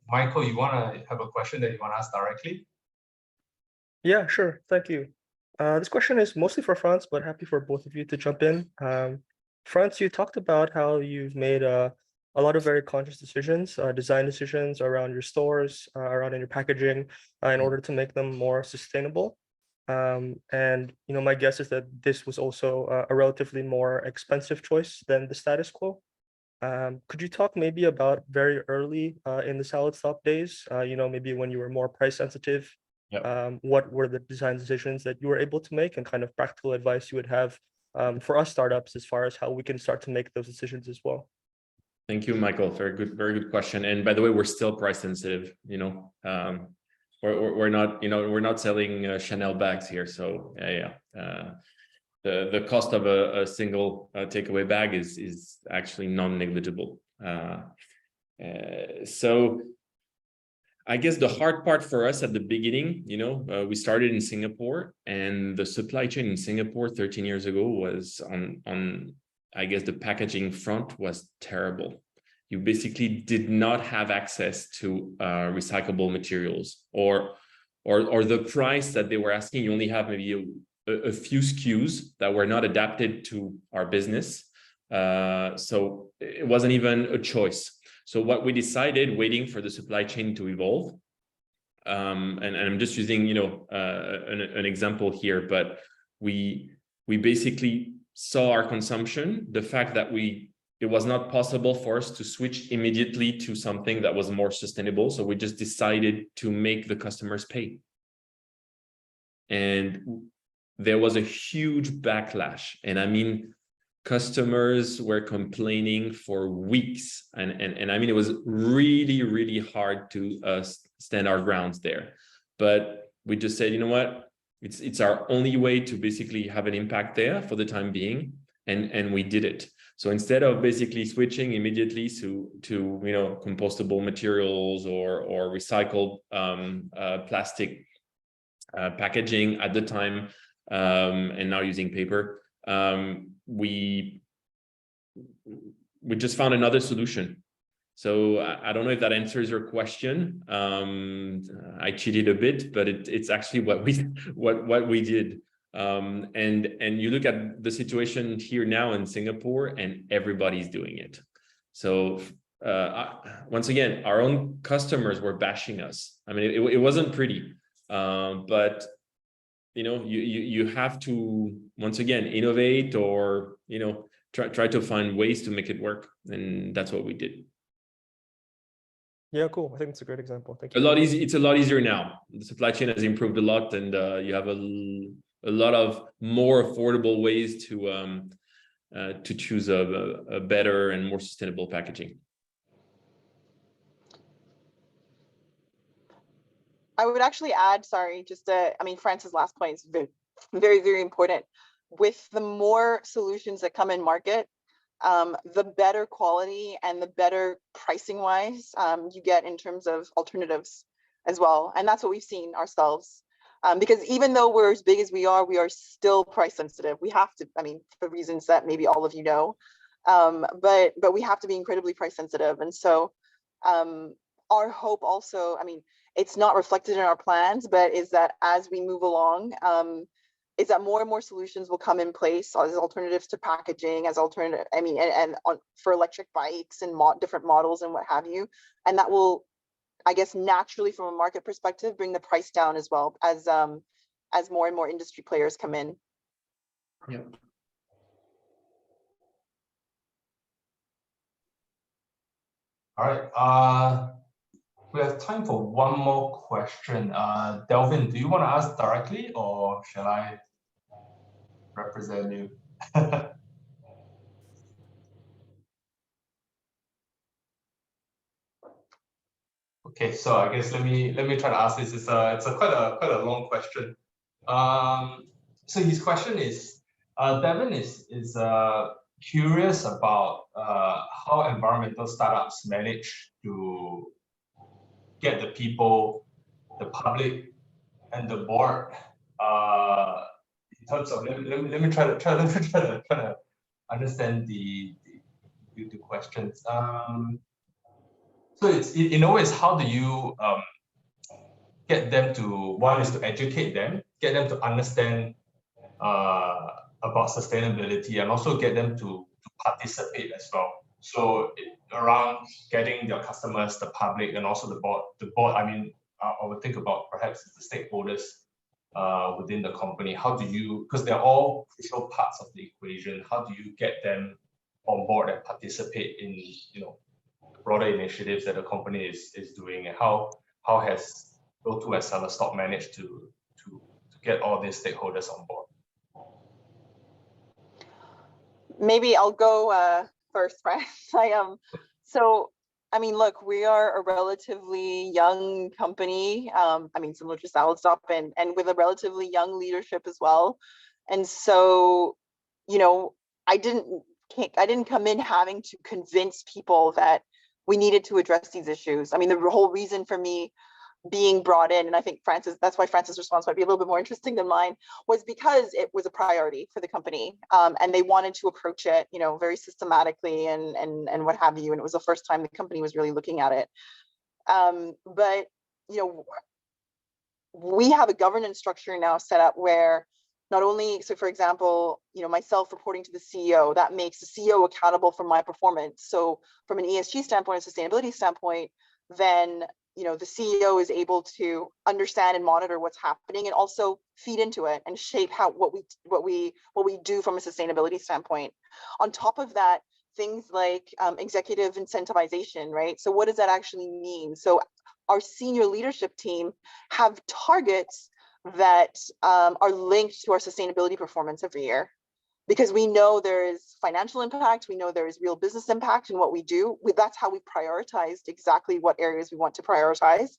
Michael, you want to have a question that you want to ask directly? Yeah, sure. Thank you. This question is mostly for Frantz, but happy for both of you to jump in. Frantz, you talked about how you've made a lot of very conscious decisions, design decisions around your stores, around your packaging, in order to make them more sustainable. And you know, my guess is that this was also a relatively more expensive choice than the status quo. Could you talk maybe about very early in the SaladStop days, you know, maybe when you were more price sensitive? Yep. What were the design decisions that you were able to make, and kind of practical advice you would have for us startups as far as how we can start to make those decisions as well? Thank you, Michael. Very good question. And by the way, we're still price sensitive. You know, we're not, you know, we're not selling Chanel bags here. So yeah. The cost of a single takeaway bag is actually non-negligible. So I guess the hard part for us at the beginning, you know, we started in Singapore, and the supply chain in Singapore 13 years ago was on I guess the packaging front was terrible. You basically did not have access to recyclable materials, or the price that they were asking. You only have maybe a few SKUs that were not adapted to our business. So it wasn't even a choice. So what we decided, waiting for the supply chain to evolve, and I'm just using, you know, an example here, but we basically saw our consumption, the fact that it was not possible for us to switch immediately to something that was more sustainable. So we just decided to make the customers pay. And there was a huge backlash. And I mean, customers were complaining for weeks. And I mean, it was really, really hard to stand our grounds there. But we just said, you know what? It's our only way to basically have an impact there for the time being. And we did it. So instead of basically switching immediately to you know, compostable materials or recycled plastic packaging at the time, and now using paper, we just found another solution. So I don't know if that answers your question. I cheated a bit, but it's actually what we did. And you look at the situation here now in Singapore, and everybody's doing it. So once again, our own customers were bashing us. I mean, it wasn't pretty, but you know, you have to, once again, innovate, or you know, try to find ways to make it work, and that's what we did. Yeah, cool. I think it's a great example. Thank A you. lot easy. It's a lot easier now. The supply chain has improved a lot, and you have a lot of more affordable ways to choose a better and more sustainable packaging. I would actually add, sorry, I mean, Frantz's last point is very, very, very important. With the more solutions that come in market, the better quality and the better pricing wise you get in terms of alternatives as well. And that's what we've seen ourselves. Because even though we're as big as we are still price sensitive. We have to, I mean, for reasons that maybe all of you know, but we have to be incredibly price sensitive. And so our hope also, I mean, it's not reflected in our plans, but is that as we move along, is that more and more solutions will come in place as alternatives to packaging, as alternative, I mean, and for electric bikes and different models and what have you. And that will, I guess, naturally from a market perspective, bring the price down as well as more and more industry players come in. Yeah. All right. We have time for one more question. Delvin, do you want to ask directly, or shall I represent you? Okay, so I guess let me try to ask this. It's quite a long question. So his question is, Devin is curious about how environmental startups manage to get the people, the public, and the board. In terms of let me try to understand the questions. So it's in a way, how do you get them to, one is to educate them, get them to understand about sustainability, and also get them to participate as well. So around getting their customers, the public, and also the board. The board, I mean, I would think about perhaps the stakeholders within the company. How do you, because they're all crucial parts of the equation, how do you get them on board and participate in, you know, broader initiatives that the company is doing, and how has GoTo and SaladStop managed to get all these stakeholders on board? Maybe I'll go first, Franz. So I mean, look, we are a relatively young company. I mean, similar to SaladStop, and with a relatively young leadership as well. And so, you know, I didn't come in having to convince people that we needed to address these issues. I mean, the whole reason for me being brought in, and I think that's why Frantz's response might be a little bit more interesting than mine, was because it was a priority for the company, and they wanted to approach it, you know, very systematically and what have you. And it was the first time the company was really looking at it. But you know, we have a governance structure now set up where not only, so for example, you know, myself reporting to the CEO, that makes the CEO accountable for my performance. So from an ESG standpoint, a sustainability standpoint, then, you know, the CEO is able to understand and monitor what's happening and also feed into it and shape what we do from a sustainability standpoint. On top of that, things like executive incentivization, right? So what does that actually mean? So our senior leadership team have targets that are linked to our sustainability performance every year, because we know there is financial impact, we know there is real business impact in what we do. That's how we prioritized exactly what areas we want to prioritize,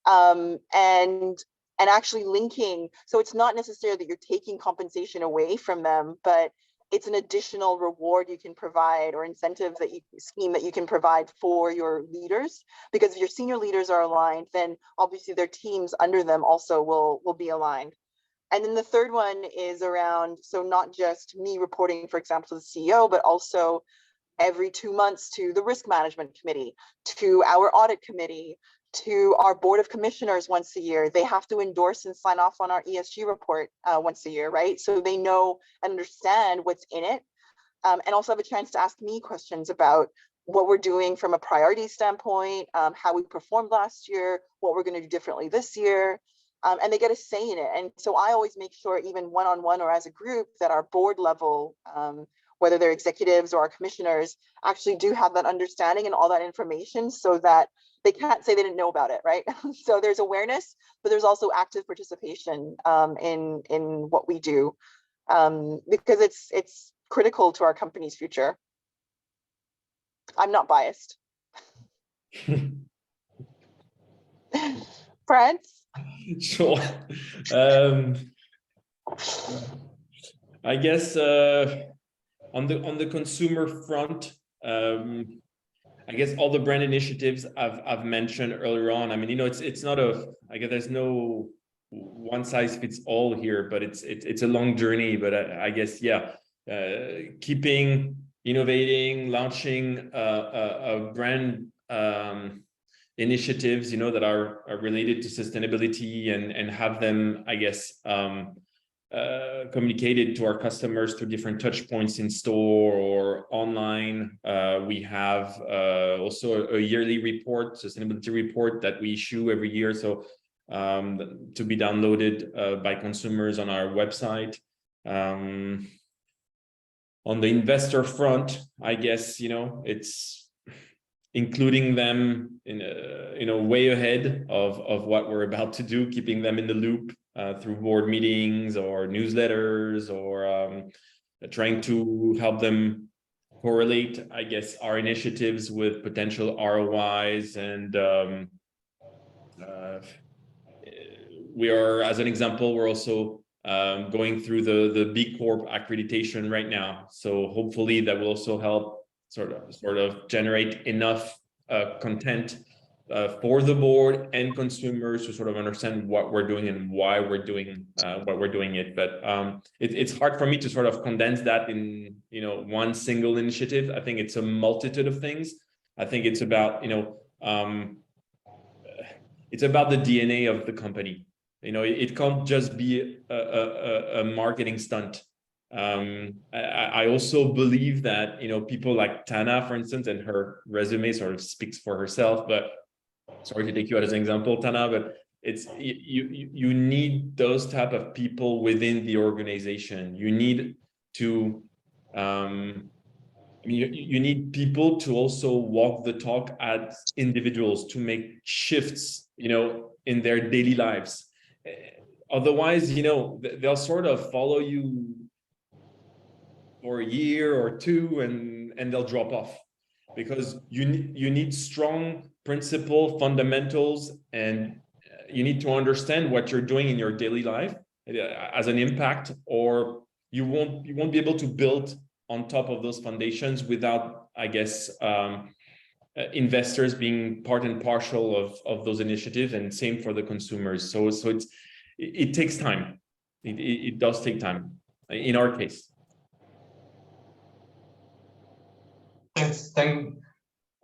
and actually linking. So it's not necessarily that you're taking compensation away from them, but it's an additional reward you can provide or incentive scheme that you can provide for your leaders, because if your senior leaders are aligned, then obviously their teams under them also will be aligned. And then the third one is around, so not just me reporting, for example, to the CEO, but also every 2 months to the risk management committee, to our audit committee, to our board of commissioners once a year. They have to endorse and sign off on our ESG report once a year, right? So they know and understand what's in it, and also have a chance to ask me questions about what we're doing from a priority standpoint, how we performed last year, what we're going to do differently this year. And they get a say in it. And so I always make sure, even one-on-one or as a group, that our board level, whether they're executives or our commissioners, actually do have that understanding and all that information, so that they can't say they didn't know about it, right? So there's awareness, but there's also active participation in what we do, because it's critical to our company's future. I'm not biased. Frantz? Sure. I guess on the consumer front, I guess all the brand initiatives I've mentioned earlier on. I mean, you know, it's not I guess there's no one size fits all here, but it's a long journey. But I guess, yeah, keeping innovating, launching a brand initiatives, you know, that are related to sustainability and have them, I guess, communicated to our customers through different touch points in store or online. We have also a yearly report, sustainability report, that we issue every year. So to be downloaded by consumers on our website. On the investor front, I guess, you know, it's including them in a way ahead of what we're about to do, keeping them in the loop through board meetings or newsletters, or trying to help them correlate, I guess, our initiatives with potential ROIs. And we are, as an example, we're also going through the B Corp accreditation right now. So hopefully that will also help sort of generate enough content for the board and consumers to sort of understand what we're doing and why we're doing it. But it's hard for me to sort of condense that in, you know, one single initiative. I think it's a multitude of things. I think it's about, you know, it's about the DNA of the company. You know, it can't just be a marketing stunt. I also believe that, you know, people like Tanah, for instance, and her resume sort of speaks for herself, but sorry to take you as an example, Tanah, but it's you need those type of people within the organization. You need to you need people to also walk the talk as individuals, to make shifts, you know, in their daily lives. Otherwise, you know, they'll sort of follow you for a year or two and they'll drop off, because you need strong principle fundamentals, and you need to understand what you're doing in your daily life as an impact, or you won't be able to build on top of those foundations without, I guess, investors being part and parcel of those initiatives, and same for the consumers. So it takes time. It does take time in our case. Thanks.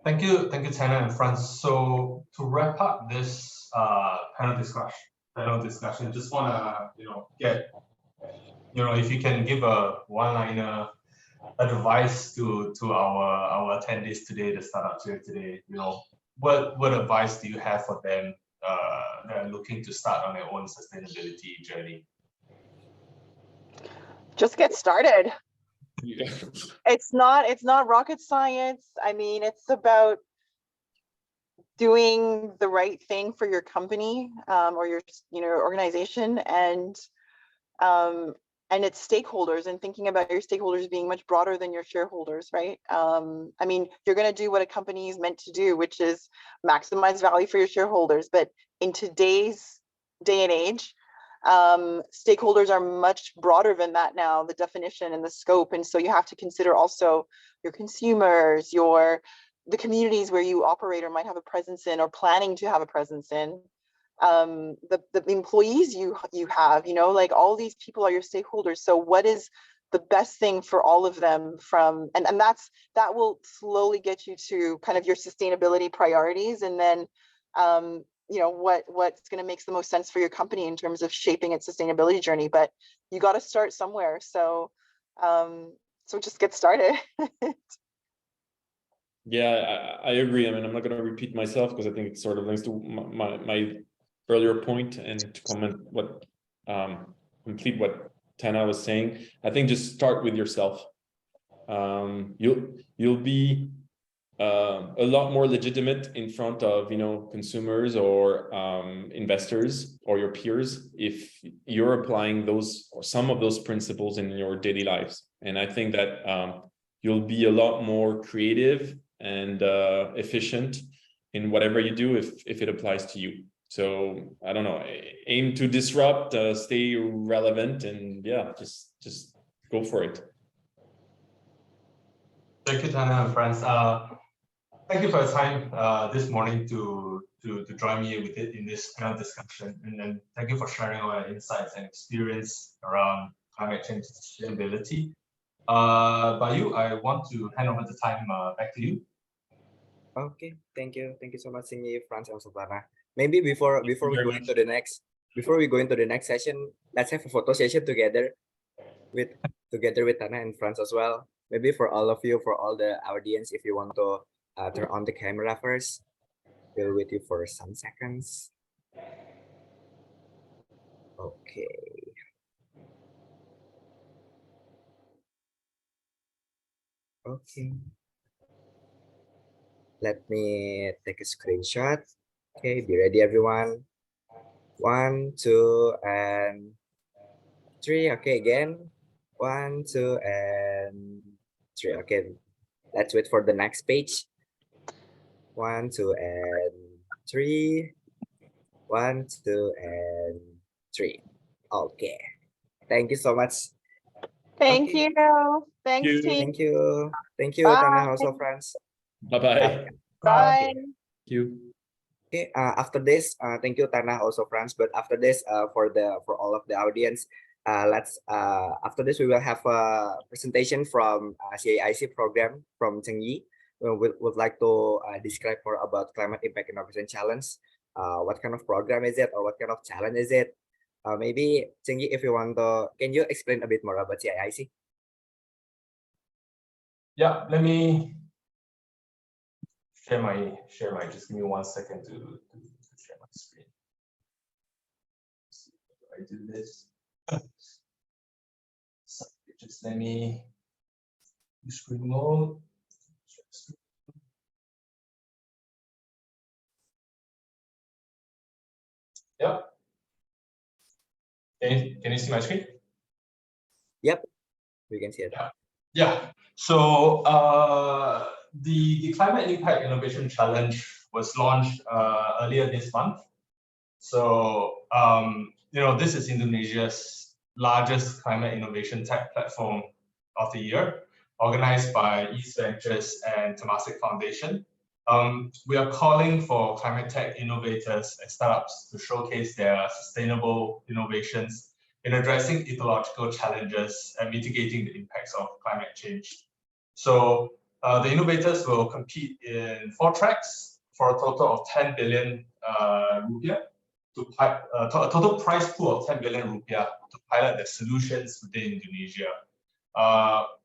Thank you, Tanah and Frantz. So to wrap up this panel discussion, just want to, you know, get, you know, if you can give a one-liner advice to our attendees today, the startups here today, you know, what advice do you have for them that are looking to start on their own sustainability journey? Just get started. Yeah. It's not rocket science. I mean, it's about doing the right thing for your company or your, you know, organization, and its stakeholders, and thinking about your stakeholders being much broader than your shareholders, right? I mean, you're going to do what a company is meant to do, which is maximize value for your shareholders. But in today's day and age, stakeholders are much broader than that now, the definition and the scope. And so you have to consider also your consumers, the communities where you operate or might have a presence in, or planning to have a presence in, the employees you have, you know, like all these people are your stakeholders. So what is the best thing for all of them and that will slowly get you to kind of your sustainability priorities, and then you know, what's going to make the most sense for your company in terms of shaping its sustainability journey. But you got to start somewhere. So just get started. Yeah, I agree. I mean, I'm not going to repeat myself because I think it sort of links to my earlier point, and to comment complete what Tanah was saying. I think just start with yourself. you'll be a lot more legitimate in front of consumers or investors or your peers if you're applying those or some of those principles in your daily lives. And I think that you'll be a lot more creative and efficient in whatever you do if it applies to you. So I don't know, aim to disrupt, stay relevant, and yeah, just go for it. Thank you, Tanah and Frantz. Thank you for your time this morning to join me with it in this panel discussion, and then thank you for sharing all your insights and experience around climate change and sustainability. Bayu, I want to hand over the time back to you. Okay, thank you so much, Zhengyi, Frantz, and Tanah. Maybe before we go into the next session, let's have a photo session together with Tanah and Frantz as well. Maybe for all of you, for all the audience, if you want to turn on the camera first, we'll wait you for some seconds. Okay. Okay. Let me take a screenshot. Okay, be ready, everyone. 1, 2, and 3. Okay, again. 1, 2, and 3. Okay, let's wait for the next page. 1, 2, and 3. 1, 2, and 3. Okay. Thank you so much. Thank Okay. you. Thanks, you. team. Thank you. Thank you, Bye. Tanah, also Frantz. Bye-bye. Bye. Okay. Thank you. Okay, after this, thank you, Tanah, also Frantz. But after this, for all of the audience, after this we will have a presentation from CIIC program from Zhengyi. We would like to describe more about Climate Impact Innovation Challenge. What kind of program is it, or what kind of challenge is it? Maybe Zhengyi, if you want to, can you explain a bit more about CIIC? Yeah, let me share my just give me 1 second to share my screen. I do this. So just let me do screen mode. Yeah. Can you see my screen? Yep, we can see it. Yeah. So the Climate Impact Innovation Challenge was launched earlier this month. So this is Indonesia's largest climate innovation tech platform of the year, organized by East Ventures and Temasek Foundation. We are calling for climate tech innovators and startups to showcase their sustainable innovations in addressing ecological challenges and mitigating the impacts of climate change. So the innovators will compete in 4 tracks for a total of 10 billion rupiah, a total prize pool of 10 billion rupiah to pilot their solutions within Indonesia.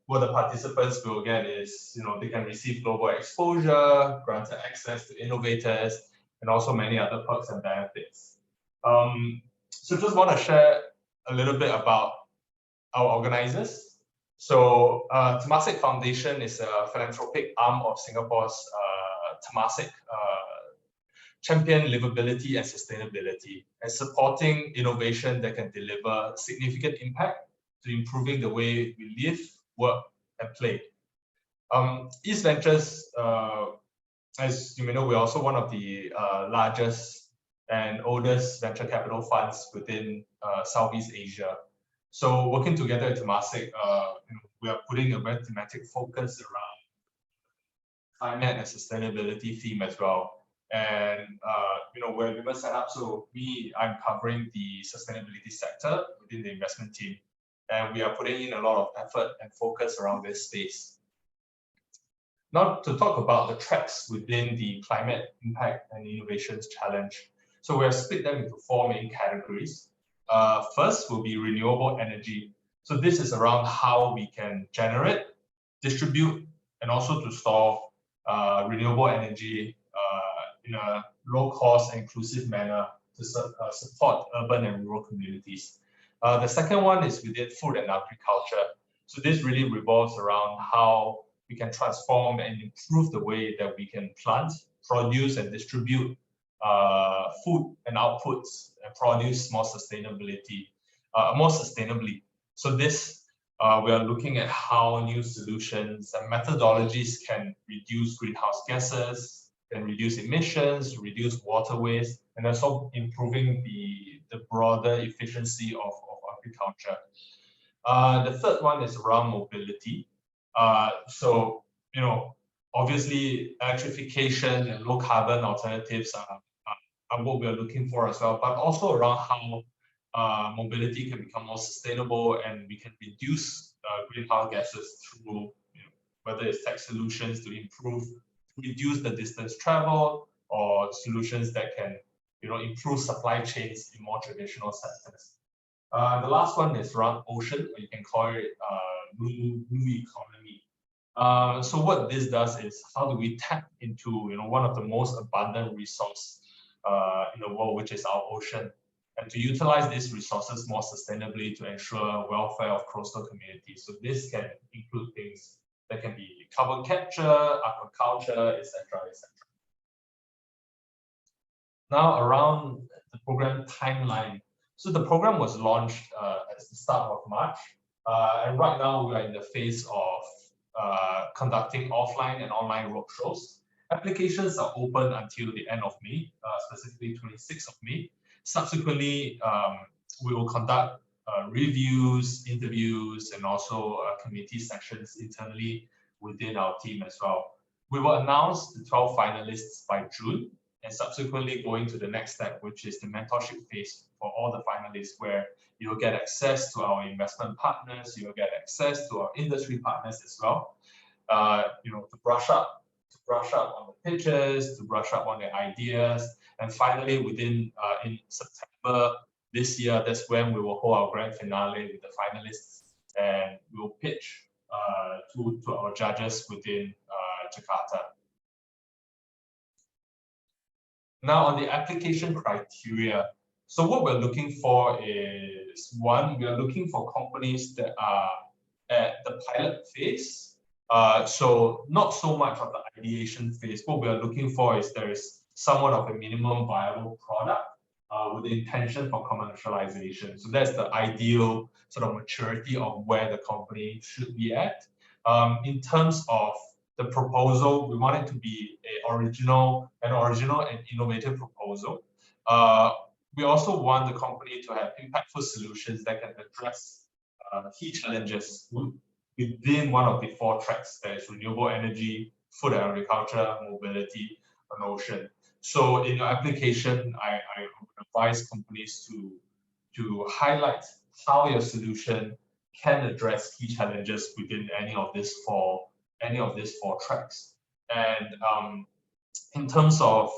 What the participants will get is, they can receive global exposure, granted access to innovators, and also many other perks and benefits. So just want to share a little bit about our organizers. So Temasek Foundation is a philanthropic arm of Singapore's Temasek, champion livability and sustainability, and supporting innovation that can deliver significant impact to improving the way we live, work, and play. East Ventures, as you may know, we're also one of the largest and oldest venture capital funds within Southeast Asia. So working together at Temasek, we are putting a very thematic focus around climate and sustainability theme as well. And where we were set up, so I'm covering the sustainability sector within the investment team, and we are putting in a lot of effort and focus around this space. Now to talk about the tracks within the Climate Impact and Innovations Challenge. So we have split them into 4 main categories. First will be renewable energy. So this is around how we can generate, distribute, and also to store renewable energy in a low-cost and inclusive manner to support urban and rural communities. The second one is within food and agriculture. So this really revolves around how we can transform and improve the way that we can plant, produce, and distribute food and outputs and produce more sustainably. So this we are looking at how new solutions and methodologies can reduce greenhouse gases, can reduce emissions, reduce water waste, and also improving the broader efficiency of agriculture. The third one is around mobility. So, obviously electrification and low carbon alternatives are what we are looking for as well, but also around how mobility can become more sustainable and we can reduce greenhouse gases through whether it's tech solutions to reduce the distance traveled, or solutions that can improve supply chains in more traditional sectors. The last one is around ocean, or you can call it blue economy. So what this does is, how do we tap into one of the most abundant resources in the world, which is our ocean, and to utilize these resources more sustainably to ensure welfare of coastal communities. So this can include things that can be carbon capture, aquaculture, etc., etc. Now around the program timeline. So the program was launched at the start of March, and right now we are in the phase of conducting offline and online roadshows. Applications are open until the end of May, specifically 26th of May. Subsequently, we will conduct reviews, interviews, and also committee sessions internally within our team as well. We will announce the 12 finalists by June, and subsequently going to the next step, which is the mentorship phase for all the finalists, where you'll get access to our investment partners, you'll get access to our industry partners as well, to brush up on the pitches, to brush up on their ideas, and finally within in September this year, that's when we will hold our grand finale with the finalists, and we will pitch to our judges within Jakarta. Now on the application criteria, so what we're looking for is, one, we are looking for companies that are at the pilot phase. So not so much of the ideation phase. What we are looking for is there is somewhat of a minimum viable product with the intention for commercialization. So that's the ideal sort of maturity of where the company should be at. In terms of the proposal, we want it to be an original and innovative proposal. We also want the company to have impactful solutions that can address key challenges within one of the 4 tracks. There is renewable energy, food and agriculture, mobility, and ocean. So in your application, I would advise companies to highlight how your solution can address key challenges within any of these four tracks. And in terms of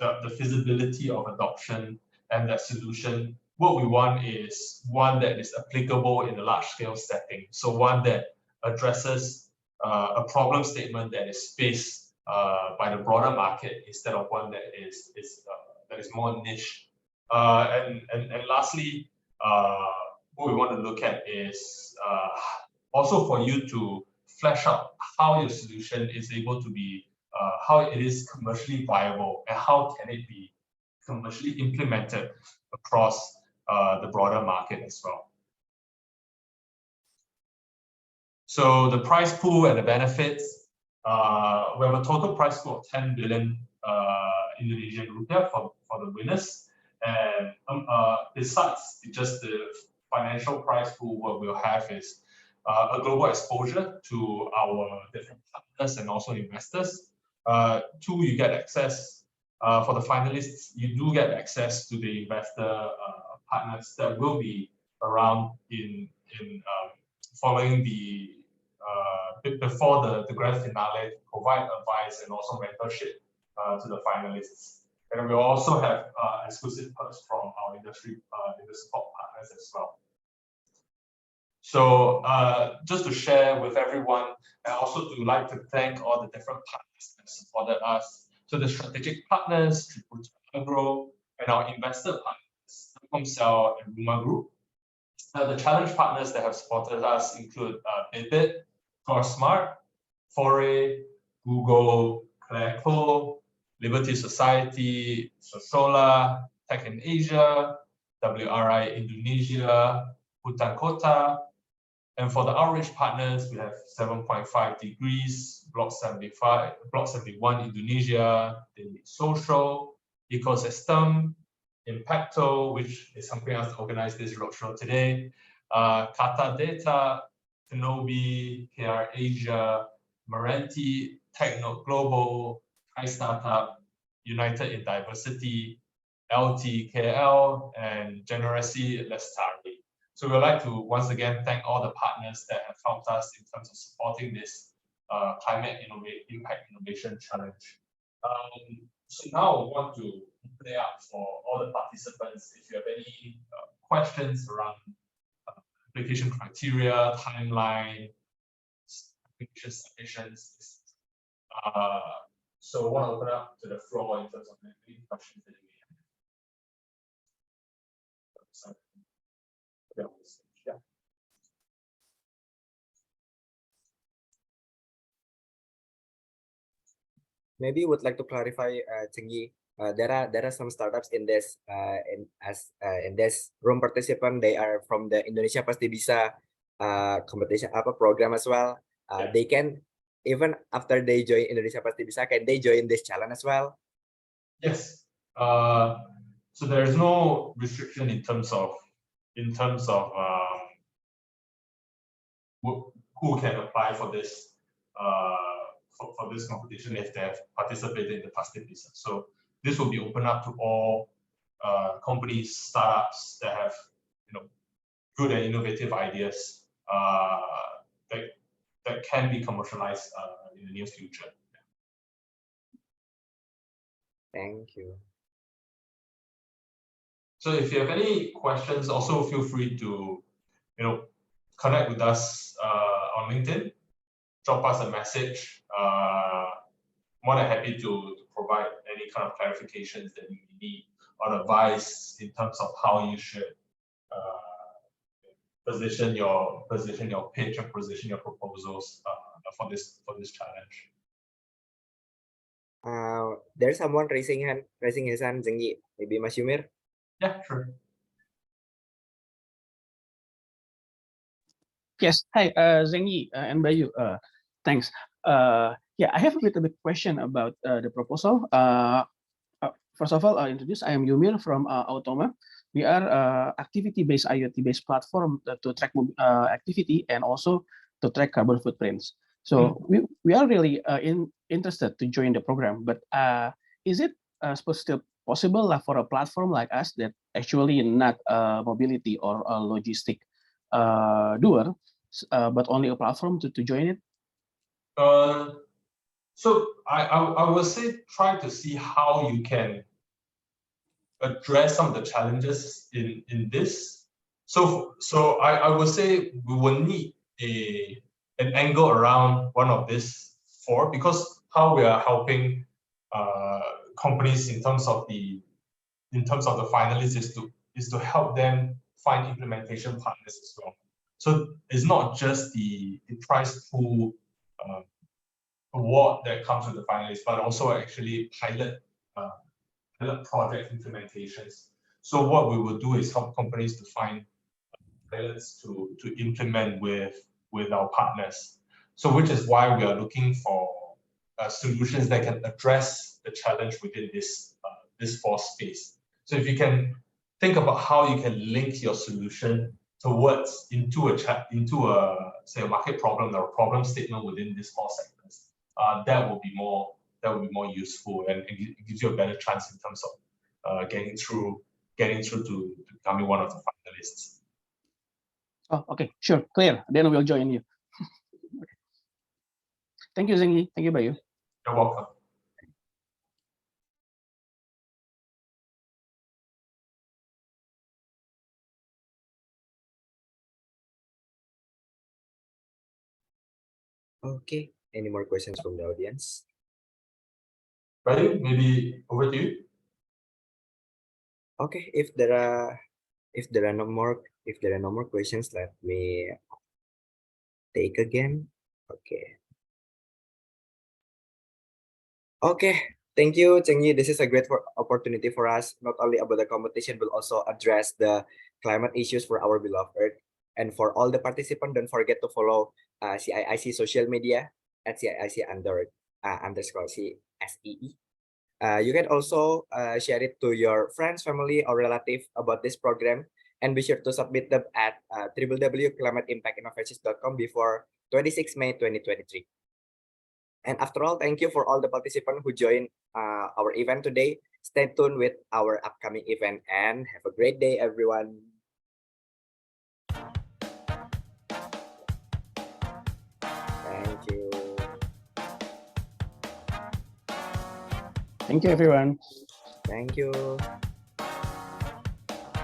the feasibility of adoption and that solution, what we want is one that is applicable in a large-scale setting. So one that addresses a problem statement that is faced by the broader market, instead of one that is more niche. And lastly, what we want to look at is also for you to flesh out how your solution is able to be, how it is commercially viable, and how can it be commercially implemented across the broader market as well. So the prize pool and the benefits, we have a total prize pool of 10 billion Indonesian rupiah for the winners. And besides just the financial prize pool, what we'll have is a global exposure to our different partners and also investors. 2, you get access, for the finalists, you do get access to the investor partners that will be around in following before the grand finale, to provide advice and also mentorship to the finalists. And we'll also have exclusive perks from our industry support partners as well. So just to share with everyone, and also to like to thank all the different partners that supported us. So the strategic partners, Agro, and our investor partners, Telkomsel and Rumah Group. The challenge partners that have supported us include Bit, Smart, Foray, Google, Clareco, Liberty Society, Sosola, Tech in Asia, WRI Indonesia, Hutan Kota. And for the outreach partners, we have 7.5 Degrees, Block 75, Block 71 Indonesia, the Social, Ecosystem, Impactto, which is helping us to organize this roadshow today, Kata Data, Kenobi, KR Asia, Marenti, Techno Global, High Startup, United in Diversity, LTKL, and Generosity Lestari. So we'd like to once again thank all the partners that have helped us in terms of supporting this Climate Impact Innovation Challenge. So now I want to open it up for all the participants. If you have any questions around application criteria, timeline, application submissions, so I want to open up to the floor in terms of any questions that you may have. Yeah. Maybe would like to clarify, Zhengyi, there are some startups in this in this room participant. They are from the Indonesia Pasti Bisa competition program as well. They can, even after they join Indonesia Pasti Bisa, can they join this challenge as well? Yes. So there is no restriction in terms of who can apply for this for this competition if they have participated in the Pasti Bisa. So this will be open up to all companies, startups that have good and innovative ideas that can be commercialized in the near future. Thank you. So if you have any questions, also feel free to connect with us on LinkedIn, drop us a message. More than happy to provide any kind of clarifications that you need or advice in terms of how you should position your pitch and position your proposals for this challenge. There's someone raising his hand, Zhengyi. Maybe Mas Yumir. Yeah, sure. Yes. Hi, Zhengyi and Bayu. Thanks. Yeah, I have a little bit question about the proposal. First of all, I am Yumir from Automa. We are activity-based, IoT-based platform to track activity and also to track carbon footprints. So we are really interested to join the program, but is it still possible for a platform like us that actually not mobility or a logistic doer, but only a platform to join it? So I would say try to see how you can address some of the challenges in this. So I would say we will need an angle around one of these four, because how we are helping companies in terms of the finalists is to help them find implementation partners as well. So it's not just the prize pool award that comes with the finalists, but also actually pilot project implementations. So what we will do is help companies to find pilots to implement with our partners. So which is why we are looking for solutions that can address the challenge within this four space. So if you can think about how you can link your solution towards into a say a market problem or a problem statement within these four sectors, that will be more useful, and it gives you a better chance in terms of getting through to becoming one of the finalists. Oh, okay, sure, clear. Then we'll join you. Okay. Thank you, Zhengyi. Thank you, Bayu. You're welcome. Okay. Any more questions from the audience? Bayu, maybe over to you. Okay, if there are If there are no more questions, let me take again. Okay. Okay. Thank you, Zhengyi. This is a great opportunity for us, not only about the competition, but also address the climate issues for our beloved Earth. And for all the participants, don't forget to follow CIIC social media at CIIC underscore CSEE. You can also share it to your friends, family, or relative about this program, and be sure to submit them at www.climateimpactinnovations.com before 26 May 2023. And after all, thank you for all the participants who joined our event today. Stay tuned with our upcoming event and have a great day, everyone. Thank you. Thank you, everyone. Thank you.